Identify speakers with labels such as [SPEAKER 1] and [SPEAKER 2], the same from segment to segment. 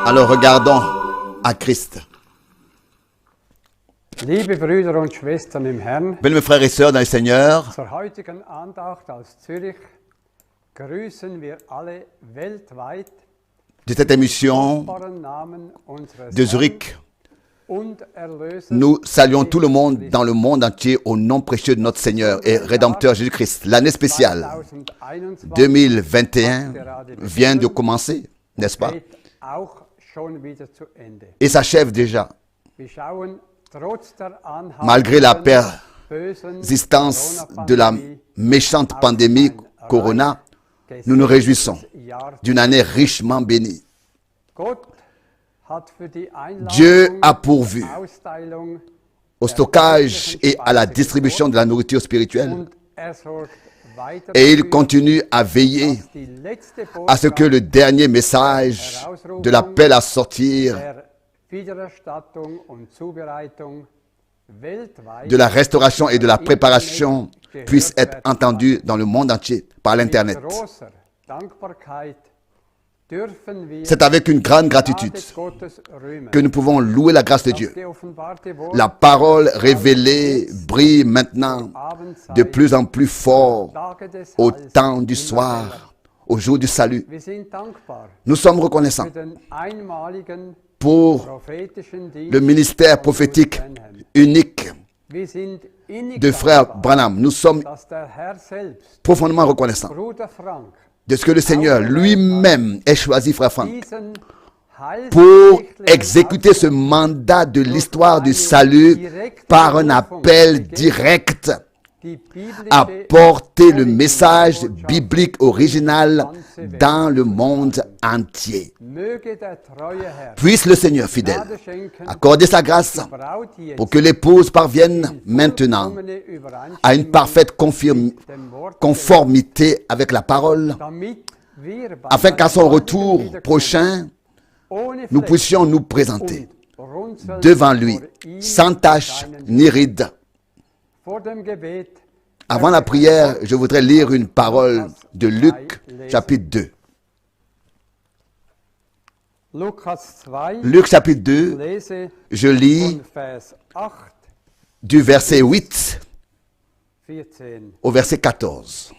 [SPEAKER 1] Alors regardons à Christ.
[SPEAKER 2] Liebe Brüder und Schwestern im Herrn,
[SPEAKER 1] Bien, mes frères et sœurs dans le Seigneur,
[SPEAKER 2] zur heutigen Andacht aus Zürich grüßen wir alle weltweit
[SPEAKER 1] de cette émission
[SPEAKER 2] kostbaren Namen unseres
[SPEAKER 1] de
[SPEAKER 2] Herrn
[SPEAKER 1] Zurich,
[SPEAKER 2] und Erlösers.
[SPEAKER 1] nous saluons tout le monde dans le monde entier au nom précieux de notre Seigneur et Rédempteur Jésus-Christ. L'année spéciale 2021 vient de commencer, n'est-ce pas?
[SPEAKER 2] geht auch schon wieder zu Ende.
[SPEAKER 1] Et s'achève déjà.
[SPEAKER 2] Wir schauen trotz der
[SPEAKER 1] Malgré la
[SPEAKER 2] anhaltenden bösen
[SPEAKER 1] persistance de la
[SPEAKER 2] Corona-Pandemie
[SPEAKER 1] méchante pandémie Corona, nous nous réjouissons d'une année richement bénie.
[SPEAKER 2] Gott hat für die
[SPEAKER 1] Dieu a pourvu
[SPEAKER 2] Austeilung
[SPEAKER 1] au stockage et à la distribution de la nourriture spirituelle
[SPEAKER 2] und sorgt weiter
[SPEAKER 1] et il
[SPEAKER 2] dafür,
[SPEAKER 1] continue à veiller
[SPEAKER 2] dass die letzte
[SPEAKER 1] à ce que le dernier message de l'appel à sortir
[SPEAKER 2] der Wiedererstattung und Zubereitung weltweit
[SPEAKER 1] de la restauration et de la préparation puisse être entendu dans le monde entier par
[SPEAKER 2] mit
[SPEAKER 1] l'Internet.
[SPEAKER 2] großer Dankbarkeit dürfen wir
[SPEAKER 1] C'est avec une grande gratitude
[SPEAKER 2] Gnade Gottes rühmen.
[SPEAKER 1] que nous pouvons louer la grâce de Dieu.
[SPEAKER 2] Das geoffenbarte Wort
[SPEAKER 1] La parole révélée brille maintenant de plus en plus fort
[SPEAKER 2] Tage des
[SPEAKER 1] au
[SPEAKER 2] Heils
[SPEAKER 1] temps du
[SPEAKER 2] immer heller.
[SPEAKER 1] soir, au jour du salut.
[SPEAKER 2] Wir sind dankbar
[SPEAKER 1] Nous sommes reconnaissants
[SPEAKER 2] für den einmaligen
[SPEAKER 1] pour
[SPEAKER 2] prophetischen Dienst
[SPEAKER 1] le ministère prophétique unique
[SPEAKER 2] Wir sind innig
[SPEAKER 1] de frère
[SPEAKER 2] dankbar,
[SPEAKER 1] Branham. Nous sommes
[SPEAKER 2] dass der Herr selbst,
[SPEAKER 1] profondément reconnaissants
[SPEAKER 2] Bruder Frank,
[SPEAKER 1] de ce que le Seigneur lui-même ait choisi frère Franck
[SPEAKER 2] diesen
[SPEAKER 1] pour
[SPEAKER 2] heilsgerichtlichen
[SPEAKER 1] exécuter ce mandat de l'histoire du salut par un appel direct
[SPEAKER 2] die biblische
[SPEAKER 1] à porter le message biblique original dans le monde entier.
[SPEAKER 2] Möge der treue Herr
[SPEAKER 1] Puisse le Seigneur fidèle
[SPEAKER 2] Gnade schenken,
[SPEAKER 1] accorder sa grâce
[SPEAKER 2] Braut jetzt
[SPEAKER 1] pour que l'épouse parvienne maintenant
[SPEAKER 2] vollkommene Übereinstimmung
[SPEAKER 1] à une parfaite
[SPEAKER 2] dem Wort,
[SPEAKER 1] conformité avec la parole,
[SPEAKER 2] damit wir bei
[SPEAKER 1] afin qu'à son
[SPEAKER 2] seinem
[SPEAKER 1] retour
[SPEAKER 2] Wiederkunft
[SPEAKER 1] prochain,
[SPEAKER 2] ohne
[SPEAKER 1] nous
[SPEAKER 2] Fleck
[SPEAKER 1] puissions nous présenter
[SPEAKER 2] und runzeln
[SPEAKER 1] devant lui,
[SPEAKER 2] vor ihm
[SPEAKER 1] sans tache
[SPEAKER 2] erscheinen.
[SPEAKER 1] ni ride.
[SPEAKER 2] Vor dem Gebet
[SPEAKER 1] Avant la prière, je voudrais lire une parole de Luc, chapitre 2.
[SPEAKER 2] Lukas 2,
[SPEAKER 1] Luc, chapitre 2,
[SPEAKER 2] lese
[SPEAKER 1] je lis
[SPEAKER 2] von Vers 8,
[SPEAKER 1] du verset 8
[SPEAKER 2] 14.
[SPEAKER 1] au verset 14.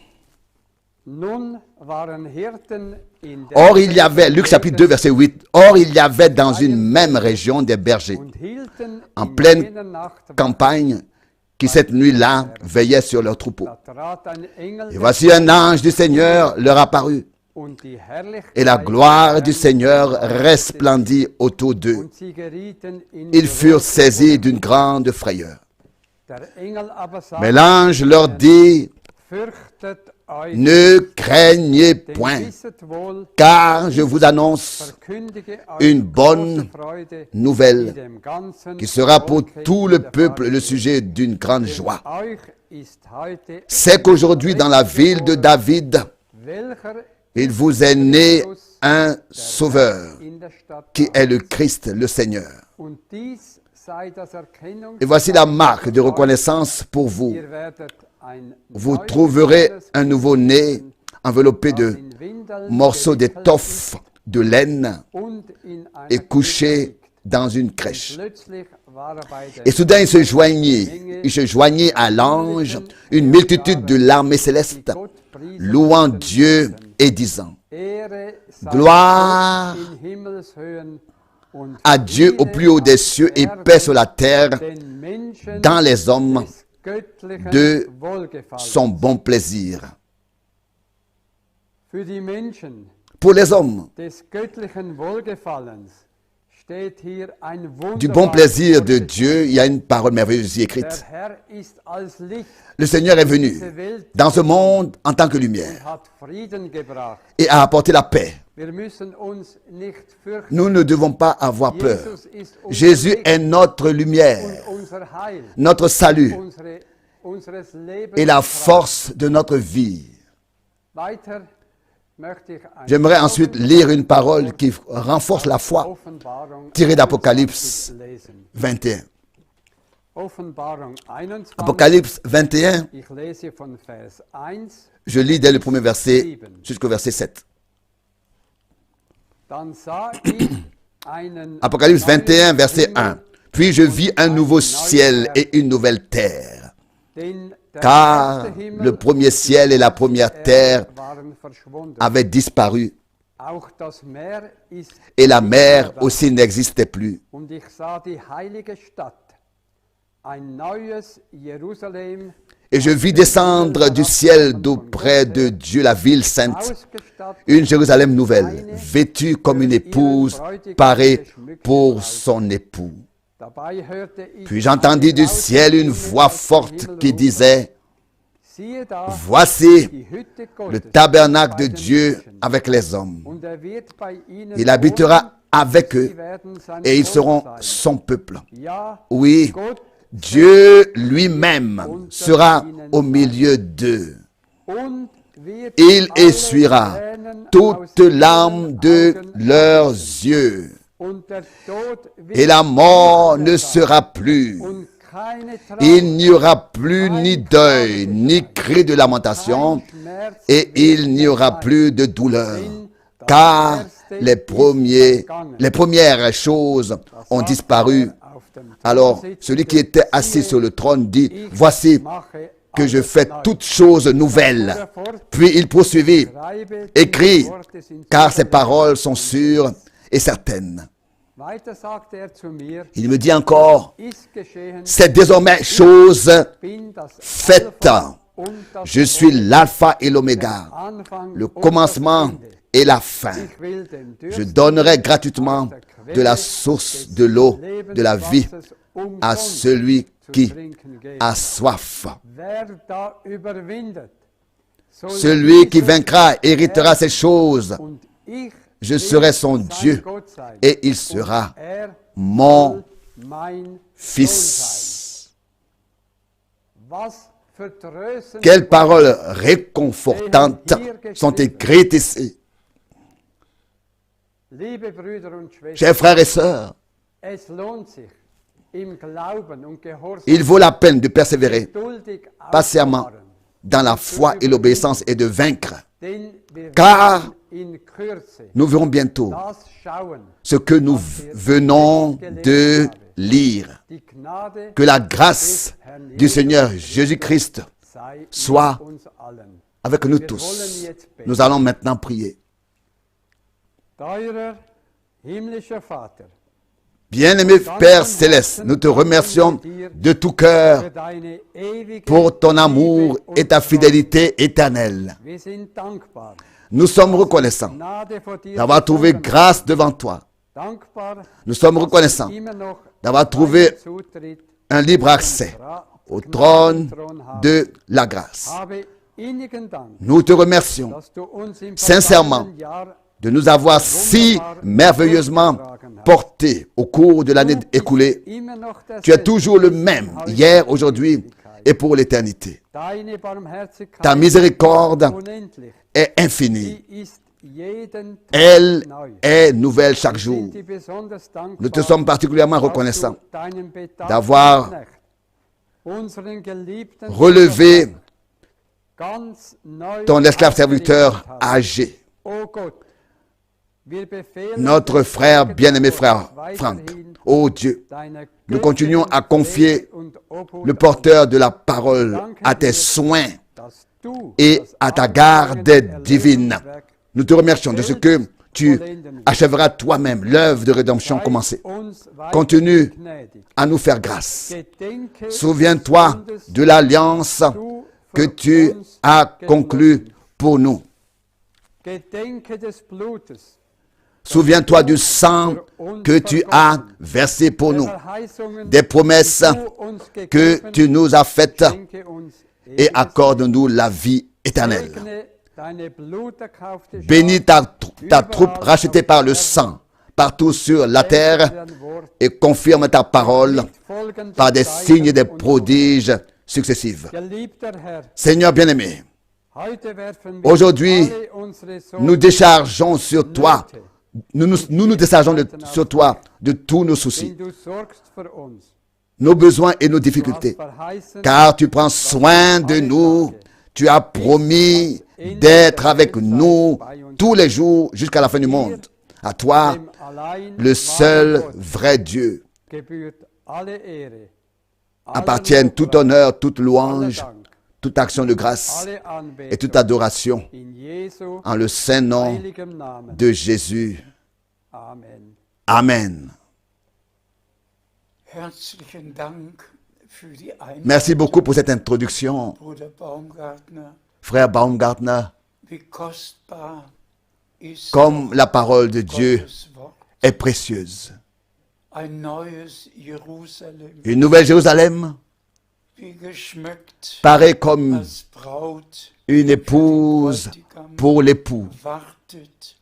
[SPEAKER 2] Nun waren Hirten in der
[SPEAKER 1] Or, il y avait, Luc chapitre 2, verset 8, or, il y avait dans une même région des bergers
[SPEAKER 2] und hielten
[SPEAKER 1] en
[SPEAKER 2] in
[SPEAKER 1] pleine
[SPEAKER 2] jener Nacht Wache.
[SPEAKER 1] campagne qui cette nuit-là veillaient sur leurs troupeaux.
[SPEAKER 2] Da trat ein Engel
[SPEAKER 1] Et
[SPEAKER 2] des
[SPEAKER 1] voici un ange du Seigneur leur apparut,
[SPEAKER 2] und die Herrlichkeit
[SPEAKER 1] et la gloire du
[SPEAKER 2] des
[SPEAKER 1] Seigneur
[SPEAKER 2] Herrn
[SPEAKER 1] resplendit autour d'eux.
[SPEAKER 2] und sie gerieten in
[SPEAKER 1] Ils furent
[SPEAKER 2] große
[SPEAKER 1] saisis d'une grande frayeur.
[SPEAKER 2] Der Engel aber sagte,
[SPEAKER 1] Mais l'ange leur dit,
[SPEAKER 2] fürchtet euch,
[SPEAKER 1] ne craignez
[SPEAKER 2] denn
[SPEAKER 1] point,
[SPEAKER 2] wisset wohl,
[SPEAKER 1] car je vous annonce
[SPEAKER 2] verkündige euch
[SPEAKER 1] une bonne
[SPEAKER 2] große Freude, die
[SPEAKER 1] nouvelle
[SPEAKER 2] dem ganzen
[SPEAKER 1] qui sera pour
[SPEAKER 2] Volke
[SPEAKER 1] tout le
[SPEAKER 2] widerfahren
[SPEAKER 1] peuple le
[SPEAKER 2] wird.
[SPEAKER 1] sujet d'une grande
[SPEAKER 2] Denn
[SPEAKER 1] joie.
[SPEAKER 2] euch ist heute
[SPEAKER 1] C'est qu'aujourd'hui dans la ville de David,
[SPEAKER 2] welcher
[SPEAKER 1] il vous est né un sauveur,
[SPEAKER 2] in der Stadt
[SPEAKER 1] qui est le Christ, le Seigneur.
[SPEAKER 2] und dies sei das Erkennung.
[SPEAKER 1] Et voici la marque de reconnaissance pour vous.
[SPEAKER 2] Ihr werdet ein
[SPEAKER 1] Vous
[SPEAKER 2] neues
[SPEAKER 1] trouverez
[SPEAKER 2] Kindes
[SPEAKER 1] un nouveau-né enveloppé
[SPEAKER 2] das
[SPEAKER 1] de
[SPEAKER 2] in Windeln
[SPEAKER 1] morceaux
[SPEAKER 2] gewickelt
[SPEAKER 1] d'étoffe de laine
[SPEAKER 2] und in einer
[SPEAKER 1] et couché
[SPEAKER 2] Krippe liegt.
[SPEAKER 1] dans une crèche.
[SPEAKER 2] Plötzlich war bei der
[SPEAKER 1] Et soudain, il se joignit à l'ange une multitude de l'armée céleste,
[SPEAKER 2] Gott priesen
[SPEAKER 1] louant
[SPEAKER 2] und
[SPEAKER 1] Dieu
[SPEAKER 2] priesen.
[SPEAKER 1] et disant,
[SPEAKER 2] Ehre sei
[SPEAKER 1] Gloire
[SPEAKER 2] Gott in Himmelshöhen und
[SPEAKER 1] à Dieu au plus haut des cieux et paix sur la terre
[SPEAKER 2] den Menschen
[SPEAKER 1] dans les hommes
[SPEAKER 2] des göttlichen
[SPEAKER 1] de
[SPEAKER 2] Wohlgefallens.
[SPEAKER 1] son bon plaisir.
[SPEAKER 2] Für die Menschen
[SPEAKER 1] Pour les hommes
[SPEAKER 2] des göttlichen Wohlgefallens steht hier ein
[SPEAKER 1] du bon
[SPEAKER 2] wunderbares
[SPEAKER 1] plaisir
[SPEAKER 2] Wort
[SPEAKER 1] de
[SPEAKER 2] des
[SPEAKER 1] Dieu, il y a une parole merveilleuse y
[SPEAKER 2] Der
[SPEAKER 1] écrite.
[SPEAKER 2] Herr ist als Licht
[SPEAKER 1] Le Seigneur est venu dans ce monde en tant que lumière
[SPEAKER 2] hat Frieden gebracht.
[SPEAKER 1] et a apporté la paix.
[SPEAKER 2] Wir müssen uns nicht fürchten.
[SPEAKER 1] Nous ne devons pas avoir peur.
[SPEAKER 2] Jesus ist unser
[SPEAKER 1] Jésus
[SPEAKER 2] Licht
[SPEAKER 1] est notre lumière,
[SPEAKER 2] und unser Heil,
[SPEAKER 1] notre salut
[SPEAKER 2] unseres Lebens.
[SPEAKER 1] et la force de notre vie.
[SPEAKER 2] Weiter möchte ich ein
[SPEAKER 1] J'aimerais ensuite lire une parole qui renforce la foi
[SPEAKER 2] Offenbarung
[SPEAKER 1] tirée d'Apocalypse
[SPEAKER 2] 21 lesen.
[SPEAKER 1] 21.
[SPEAKER 2] Offenbarung 21.
[SPEAKER 1] Apocalypse 21,
[SPEAKER 2] Ich lese von Vers 1.
[SPEAKER 1] je lis dès le premier verset jusqu'au verset 7.
[SPEAKER 2] Dann sah ich einen
[SPEAKER 1] Apocalypse 21, verset
[SPEAKER 2] neuen
[SPEAKER 1] 1. Puis je vis un nouveau ciel et une nouvelle terre.
[SPEAKER 2] Himmel, denn der
[SPEAKER 1] Car
[SPEAKER 2] erste Himmel
[SPEAKER 1] le premier ciel et la première terre
[SPEAKER 2] waren verschwunden.
[SPEAKER 1] avaient disparu
[SPEAKER 2] Auch das Meer ist
[SPEAKER 1] et la mer
[SPEAKER 2] nicht mehr da.
[SPEAKER 1] aussi n'existait plus.
[SPEAKER 2] Und ich sah die heilige Stadt, ein neues Jerusalem,
[SPEAKER 1] Et je vis descendre du ciel d'auprès de Dieu la ville sainte,
[SPEAKER 2] ausgestattet
[SPEAKER 1] une Jérusalem nouvelle, vêtue comme une épouse parée pour son époux.
[SPEAKER 2] Dabei hörte ich
[SPEAKER 1] Puis j'entendis du ciel une voix forte qui disait,
[SPEAKER 2] siehe da,
[SPEAKER 1] voici
[SPEAKER 2] die Hütte
[SPEAKER 1] le
[SPEAKER 2] Gottes
[SPEAKER 1] tabernacle
[SPEAKER 2] bei
[SPEAKER 1] de
[SPEAKER 2] den
[SPEAKER 1] Dieu
[SPEAKER 2] Menschen.
[SPEAKER 1] avec les hommes.
[SPEAKER 2] Und wird bei ihnen
[SPEAKER 1] Il habitera
[SPEAKER 2] wohnen,
[SPEAKER 1] avec eux
[SPEAKER 2] sie werden sein
[SPEAKER 1] et ils
[SPEAKER 2] Volk
[SPEAKER 1] seront
[SPEAKER 2] sein.
[SPEAKER 1] son peuple.
[SPEAKER 2] Ja,
[SPEAKER 1] Oui,
[SPEAKER 2] Gott
[SPEAKER 1] Dieu lui-même sera au milieu d'eux.
[SPEAKER 2] und wird
[SPEAKER 1] Il
[SPEAKER 2] alle
[SPEAKER 1] essuiera
[SPEAKER 2] Tränen aus
[SPEAKER 1] toute
[SPEAKER 2] ihren
[SPEAKER 1] larme de
[SPEAKER 2] Augen
[SPEAKER 1] leurs
[SPEAKER 2] abwischen.
[SPEAKER 1] yeux.
[SPEAKER 2] Und der Tod wird
[SPEAKER 1] Et la mort
[SPEAKER 2] nicht
[SPEAKER 1] ne
[SPEAKER 2] mehr
[SPEAKER 1] sera
[SPEAKER 2] sein.
[SPEAKER 1] plus.
[SPEAKER 2] Und keine
[SPEAKER 1] Il n'y
[SPEAKER 2] Trauer,
[SPEAKER 1] aura plus ni deuil, ni cri de lamentation,
[SPEAKER 2] kein Schmerz
[SPEAKER 1] et il
[SPEAKER 2] wird
[SPEAKER 1] n'y
[SPEAKER 2] mehr
[SPEAKER 1] aura
[SPEAKER 2] sein.
[SPEAKER 1] plus de douleur.
[SPEAKER 2] Denn das
[SPEAKER 1] Car
[SPEAKER 2] Erste
[SPEAKER 1] les
[SPEAKER 2] ist vergangen.
[SPEAKER 1] premières choses ont
[SPEAKER 2] Sagt
[SPEAKER 1] disparu.
[SPEAKER 2] er auf dem
[SPEAKER 1] Alors,
[SPEAKER 2] Thron
[SPEAKER 1] celui qui
[SPEAKER 2] sitzende,
[SPEAKER 1] était assis
[SPEAKER 2] siehe,
[SPEAKER 1] sur le trône dit,
[SPEAKER 2] ich
[SPEAKER 1] voici
[SPEAKER 2] mache
[SPEAKER 1] que je
[SPEAKER 2] alles
[SPEAKER 1] fais
[SPEAKER 2] neu.
[SPEAKER 1] toutes choses nouvelles. Puis il poursuivit,
[SPEAKER 2] Schreibe,
[SPEAKER 1] écrit,
[SPEAKER 2] diese Worte sind
[SPEAKER 1] car ces
[SPEAKER 2] zuverlässig.
[SPEAKER 1] paroles sont sûres et certaines.
[SPEAKER 2] Weiter sagt er zu mir,
[SPEAKER 1] Il me dit encore,
[SPEAKER 2] ist geschehen,
[SPEAKER 1] c'est désormais chose
[SPEAKER 2] bin das
[SPEAKER 1] faite.
[SPEAKER 2] Alpha und das
[SPEAKER 1] Je suis
[SPEAKER 2] Omega,
[SPEAKER 1] l'alpha et l'oméga,
[SPEAKER 2] Anfang
[SPEAKER 1] le
[SPEAKER 2] und das
[SPEAKER 1] commencement
[SPEAKER 2] Ende.
[SPEAKER 1] et la fin.
[SPEAKER 2] Ich will dem
[SPEAKER 1] Je
[SPEAKER 2] Dürstenden
[SPEAKER 1] donnerai gratuitement
[SPEAKER 2] aus der Quelle
[SPEAKER 1] de la source
[SPEAKER 2] des
[SPEAKER 1] de l'eau de la vie
[SPEAKER 2] Lebenswassers
[SPEAKER 1] à
[SPEAKER 2] umsonst
[SPEAKER 1] celui
[SPEAKER 2] zu
[SPEAKER 1] qui
[SPEAKER 2] trinken geben.
[SPEAKER 1] a soif.
[SPEAKER 2] Wer da überwindet, soll
[SPEAKER 1] Celui qui
[SPEAKER 2] dieses
[SPEAKER 1] vaincra héritera
[SPEAKER 2] erben.
[SPEAKER 1] ces choses.
[SPEAKER 2] Und ich
[SPEAKER 1] Je
[SPEAKER 2] will
[SPEAKER 1] serai son
[SPEAKER 2] sein
[SPEAKER 1] Dieu
[SPEAKER 2] Gott sein.
[SPEAKER 1] et il
[SPEAKER 2] Und
[SPEAKER 1] sera
[SPEAKER 2] er
[SPEAKER 1] mon
[SPEAKER 2] soll mein Sohn
[SPEAKER 1] fils.
[SPEAKER 2] sein. Was vertröstende
[SPEAKER 1] Quelles paroles réconfortantes sont écrites ici.
[SPEAKER 2] Liebe Brüder und Schwestern,
[SPEAKER 1] Chers frères et sœurs,
[SPEAKER 2] es lohnt sich, im Glauben und Gehorsam
[SPEAKER 1] il vaut la peine de persévérer
[SPEAKER 2] geduldig
[SPEAKER 1] patiemment
[SPEAKER 2] auszuharren,
[SPEAKER 1] dans la foi et l'obéissance et de vaincre.
[SPEAKER 2] denn wir
[SPEAKER 1] Car
[SPEAKER 2] werden in Kürze
[SPEAKER 1] nous verrons bientôt
[SPEAKER 2] das schauen,
[SPEAKER 1] ce que nous venons de lire.
[SPEAKER 2] die Gnade
[SPEAKER 1] Que la grâce du Seigneur Jésus-Christ
[SPEAKER 2] sei
[SPEAKER 1] soit
[SPEAKER 2] mit uns allen.
[SPEAKER 1] avec nous
[SPEAKER 2] Wir
[SPEAKER 1] tous.
[SPEAKER 2] wollen jetzt beten.
[SPEAKER 1] Nous allons maintenant prier.
[SPEAKER 2] Teurer himmlischer Vater,
[SPEAKER 1] Bien-aimé Père Céleste, nous te remercions de tout cœur
[SPEAKER 2] für deine ewige
[SPEAKER 1] pour ton amour
[SPEAKER 2] Liebe
[SPEAKER 1] et
[SPEAKER 2] und
[SPEAKER 1] ta
[SPEAKER 2] Treue.
[SPEAKER 1] fidélité éternelle.
[SPEAKER 2] Wir sind dankbar,
[SPEAKER 1] Nous sommes reconnaissants
[SPEAKER 2] Gnade vor dir
[SPEAKER 1] d'avoir trouvé
[SPEAKER 2] gefunden
[SPEAKER 1] grâce devant toi.
[SPEAKER 2] dankbar,
[SPEAKER 1] Nous sommes
[SPEAKER 2] dass
[SPEAKER 1] reconnaissants
[SPEAKER 2] wir immer noch
[SPEAKER 1] d'avoir trouvé
[SPEAKER 2] freien Zutritt
[SPEAKER 1] un libre accès au trône de la grâce.
[SPEAKER 2] habe innigen Dank,
[SPEAKER 1] Nous te remercions
[SPEAKER 2] dass du uns im
[SPEAKER 1] sincèrement
[SPEAKER 2] vergangenen Jahr
[SPEAKER 1] de nous avoir si merveilleusement portés au cours de l'année écoulée.
[SPEAKER 2] immer noch
[SPEAKER 1] Tu es
[SPEAKER 2] derselbe
[SPEAKER 1] toujours le
[SPEAKER 2] bist
[SPEAKER 1] même,
[SPEAKER 2] in heute
[SPEAKER 1] hier,
[SPEAKER 2] und
[SPEAKER 1] aujourd'hui
[SPEAKER 2] Ewigkeit.
[SPEAKER 1] et pour l'éternité.
[SPEAKER 2] Deine Barmherzigkeit
[SPEAKER 1] Ta miséricorde
[SPEAKER 2] ist unendlich.
[SPEAKER 1] est infinie.
[SPEAKER 2] Sie ist jeden Tag
[SPEAKER 1] Elle
[SPEAKER 2] neu.
[SPEAKER 1] est nouvelle chaque jour.
[SPEAKER 2] Sind dir besonders dankbar,
[SPEAKER 1] Nous te sommes particulièrement
[SPEAKER 2] dass du
[SPEAKER 1] reconnaissants
[SPEAKER 2] deinen bedachten
[SPEAKER 1] d'avoir
[SPEAKER 2] Knecht, unseren geliebten
[SPEAKER 1] relevé
[SPEAKER 2] Vater, ganz neu
[SPEAKER 1] ton esclave serviteur
[SPEAKER 2] ausgerichtet hast.
[SPEAKER 1] âgé,
[SPEAKER 2] O Gott, wir befehlen
[SPEAKER 1] notre
[SPEAKER 2] dem
[SPEAKER 1] frère,
[SPEAKER 2] Volke
[SPEAKER 1] bien-aimé
[SPEAKER 2] dein
[SPEAKER 1] frère
[SPEAKER 2] Wort
[SPEAKER 1] Franck.
[SPEAKER 2] weiterhin
[SPEAKER 1] Ô Dieu,
[SPEAKER 2] deiner
[SPEAKER 1] nous continuons à
[SPEAKER 2] göttlichen
[SPEAKER 1] confier
[SPEAKER 2] Pflege und Obhut
[SPEAKER 1] le
[SPEAKER 2] an,
[SPEAKER 1] porteur de la parole à tes soins
[SPEAKER 2] dass du
[SPEAKER 1] et
[SPEAKER 2] das
[SPEAKER 1] à ta garde
[SPEAKER 2] angefangene
[SPEAKER 1] divine.
[SPEAKER 2] Erlösungswerk
[SPEAKER 1] Nous te remercions de ce que tu achèveras toi-même l'œuvre de rédemption commencée.
[SPEAKER 2] uns weiter
[SPEAKER 1] Continue
[SPEAKER 2] gnädig.
[SPEAKER 1] à nous faire grâce.
[SPEAKER 2] Gedenke
[SPEAKER 1] Souviens-toi
[SPEAKER 2] des Bundes,
[SPEAKER 1] de l'alliance
[SPEAKER 2] du
[SPEAKER 1] que
[SPEAKER 2] für
[SPEAKER 1] tu
[SPEAKER 2] uns
[SPEAKER 1] as conclue
[SPEAKER 2] geschlossen.
[SPEAKER 1] pour nous.
[SPEAKER 2] Gedenke des Blutes,
[SPEAKER 1] Souviens-toi du sang que tu as versé pour
[SPEAKER 2] der
[SPEAKER 1] nous,
[SPEAKER 2] Verheißungen,
[SPEAKER 1] des promesses
[SPEAKER 2] die du uns
[SPEAKER 1] que
[SPEAKER 2] gegeben,
[SPEAKER 1] tu nous as faites
[SPEAKER 2] schenke uns
[SPEAKER 1] et
[SPEAKER 2] ewiges
[SPEAKER 1] accorde-nous la vie éternelle.
[SPEAKER 2] Segne deine bluterkaufte Schar,
[SPEAKER 1] Bénis ta troupe rachetée par le sang partout sur la terre
[SPEAKER 2] dein Wort,
[SPEAKER 1] et confirme ta parole
[SPEAKER 2] folgende
[SPEAKER 1] par des
[SPEAKER 2] Zeichen
[SPEAKER 1] signes et des
[SPEAKER 2] und
[SPEAKER 1] prodiges successifs.
[SPEAKER 2] Geliebter Herr,
[SPEAKER 1] Seigneur bien-aimé,
[SPEAKER 2] heute werfen wir
[SPEAKER 1] aujourd'hui,
[SPEAKER 2] alle unsere
[SPEAKER 1] nous
[SPEAKER 2] Sorgen,
[SPEAKER 1] déchargeons sur toi, nous déchargeons sur toi de tous nos soucis,
[SPEAKER 2] denn du sorgst für uns.
[SPEAKER 1] nos besoins et nos
[SPEAKER 2] Du hast
[SPEAKER 1] difficultés,
[SPEAKER 2] verheißen,
[SPEAKER 1] car tu prends soin de nous. Tu as promis d'être avec nous tous les jours jusqu'à la fin du monde. À toi,
[SPEAKER 2] dem allein
[SPEAKER 1] le seul
[SPEAKER 2] wahren Gott,
[SPEAKER 1] vrai Dieu,
[SPEAKER 2] gebührt alle Ehre, aller
[SPEAKER 1] appartiennent tout
[SPEAKER 2] Lobpreis,
[SPEAKER 1] honneur, toute
[SPEAKER 2] aller
[SPEAKER 1] louange,
[SPEAKER 2] Dank,
[SPEAKER 1] toute action de grâce
[SPEAKER 2] alle
[SPEAKER 1] et toute
[SPEAKER 2] Anbetung
[SPEAKER 1] adoration
[SPEAKER 2] in Jesu
[SPEAKER 1] en le saint nom
[SPEAKER 2] heiligem Namen.
[SPEAKER 1] de Jésus.
[SPEAKER 2] Amen.
[SPEAKER 1] Amen.
[SPEAKER 3] Herzlichen Dank für die
[SPEAKER 1] Merci beaucoup
[SPEAKER 3] Einleitung,
[SPEAKER 1] pour cette introduction,
[SPEAKER 3] Bruder Baumgartner.
[SPEAKER 1] frère Baumgartner.
[SPEAKER 3] Wie kostbar ist
[SPEAKER 1] Comme la parole de Dieu
[SPEAKER 3] Gottes Wort.
[SPEAKER 1] est précieuse.
[SPEAKER 3] Ein neues Jerusalem,
[SPEAKER 1] Une nouvelle Jérusalem
[SPEAKER 3] wie geschmückt
[SPEAKER 1] paraît comme
[SPEAKER 3] als Braut
[SPEAKER 1] une épouse
[SPEAKER 3] Bräutigam
[SPEAKER 1] pour l'époux,
[SPEAKER 3] wartet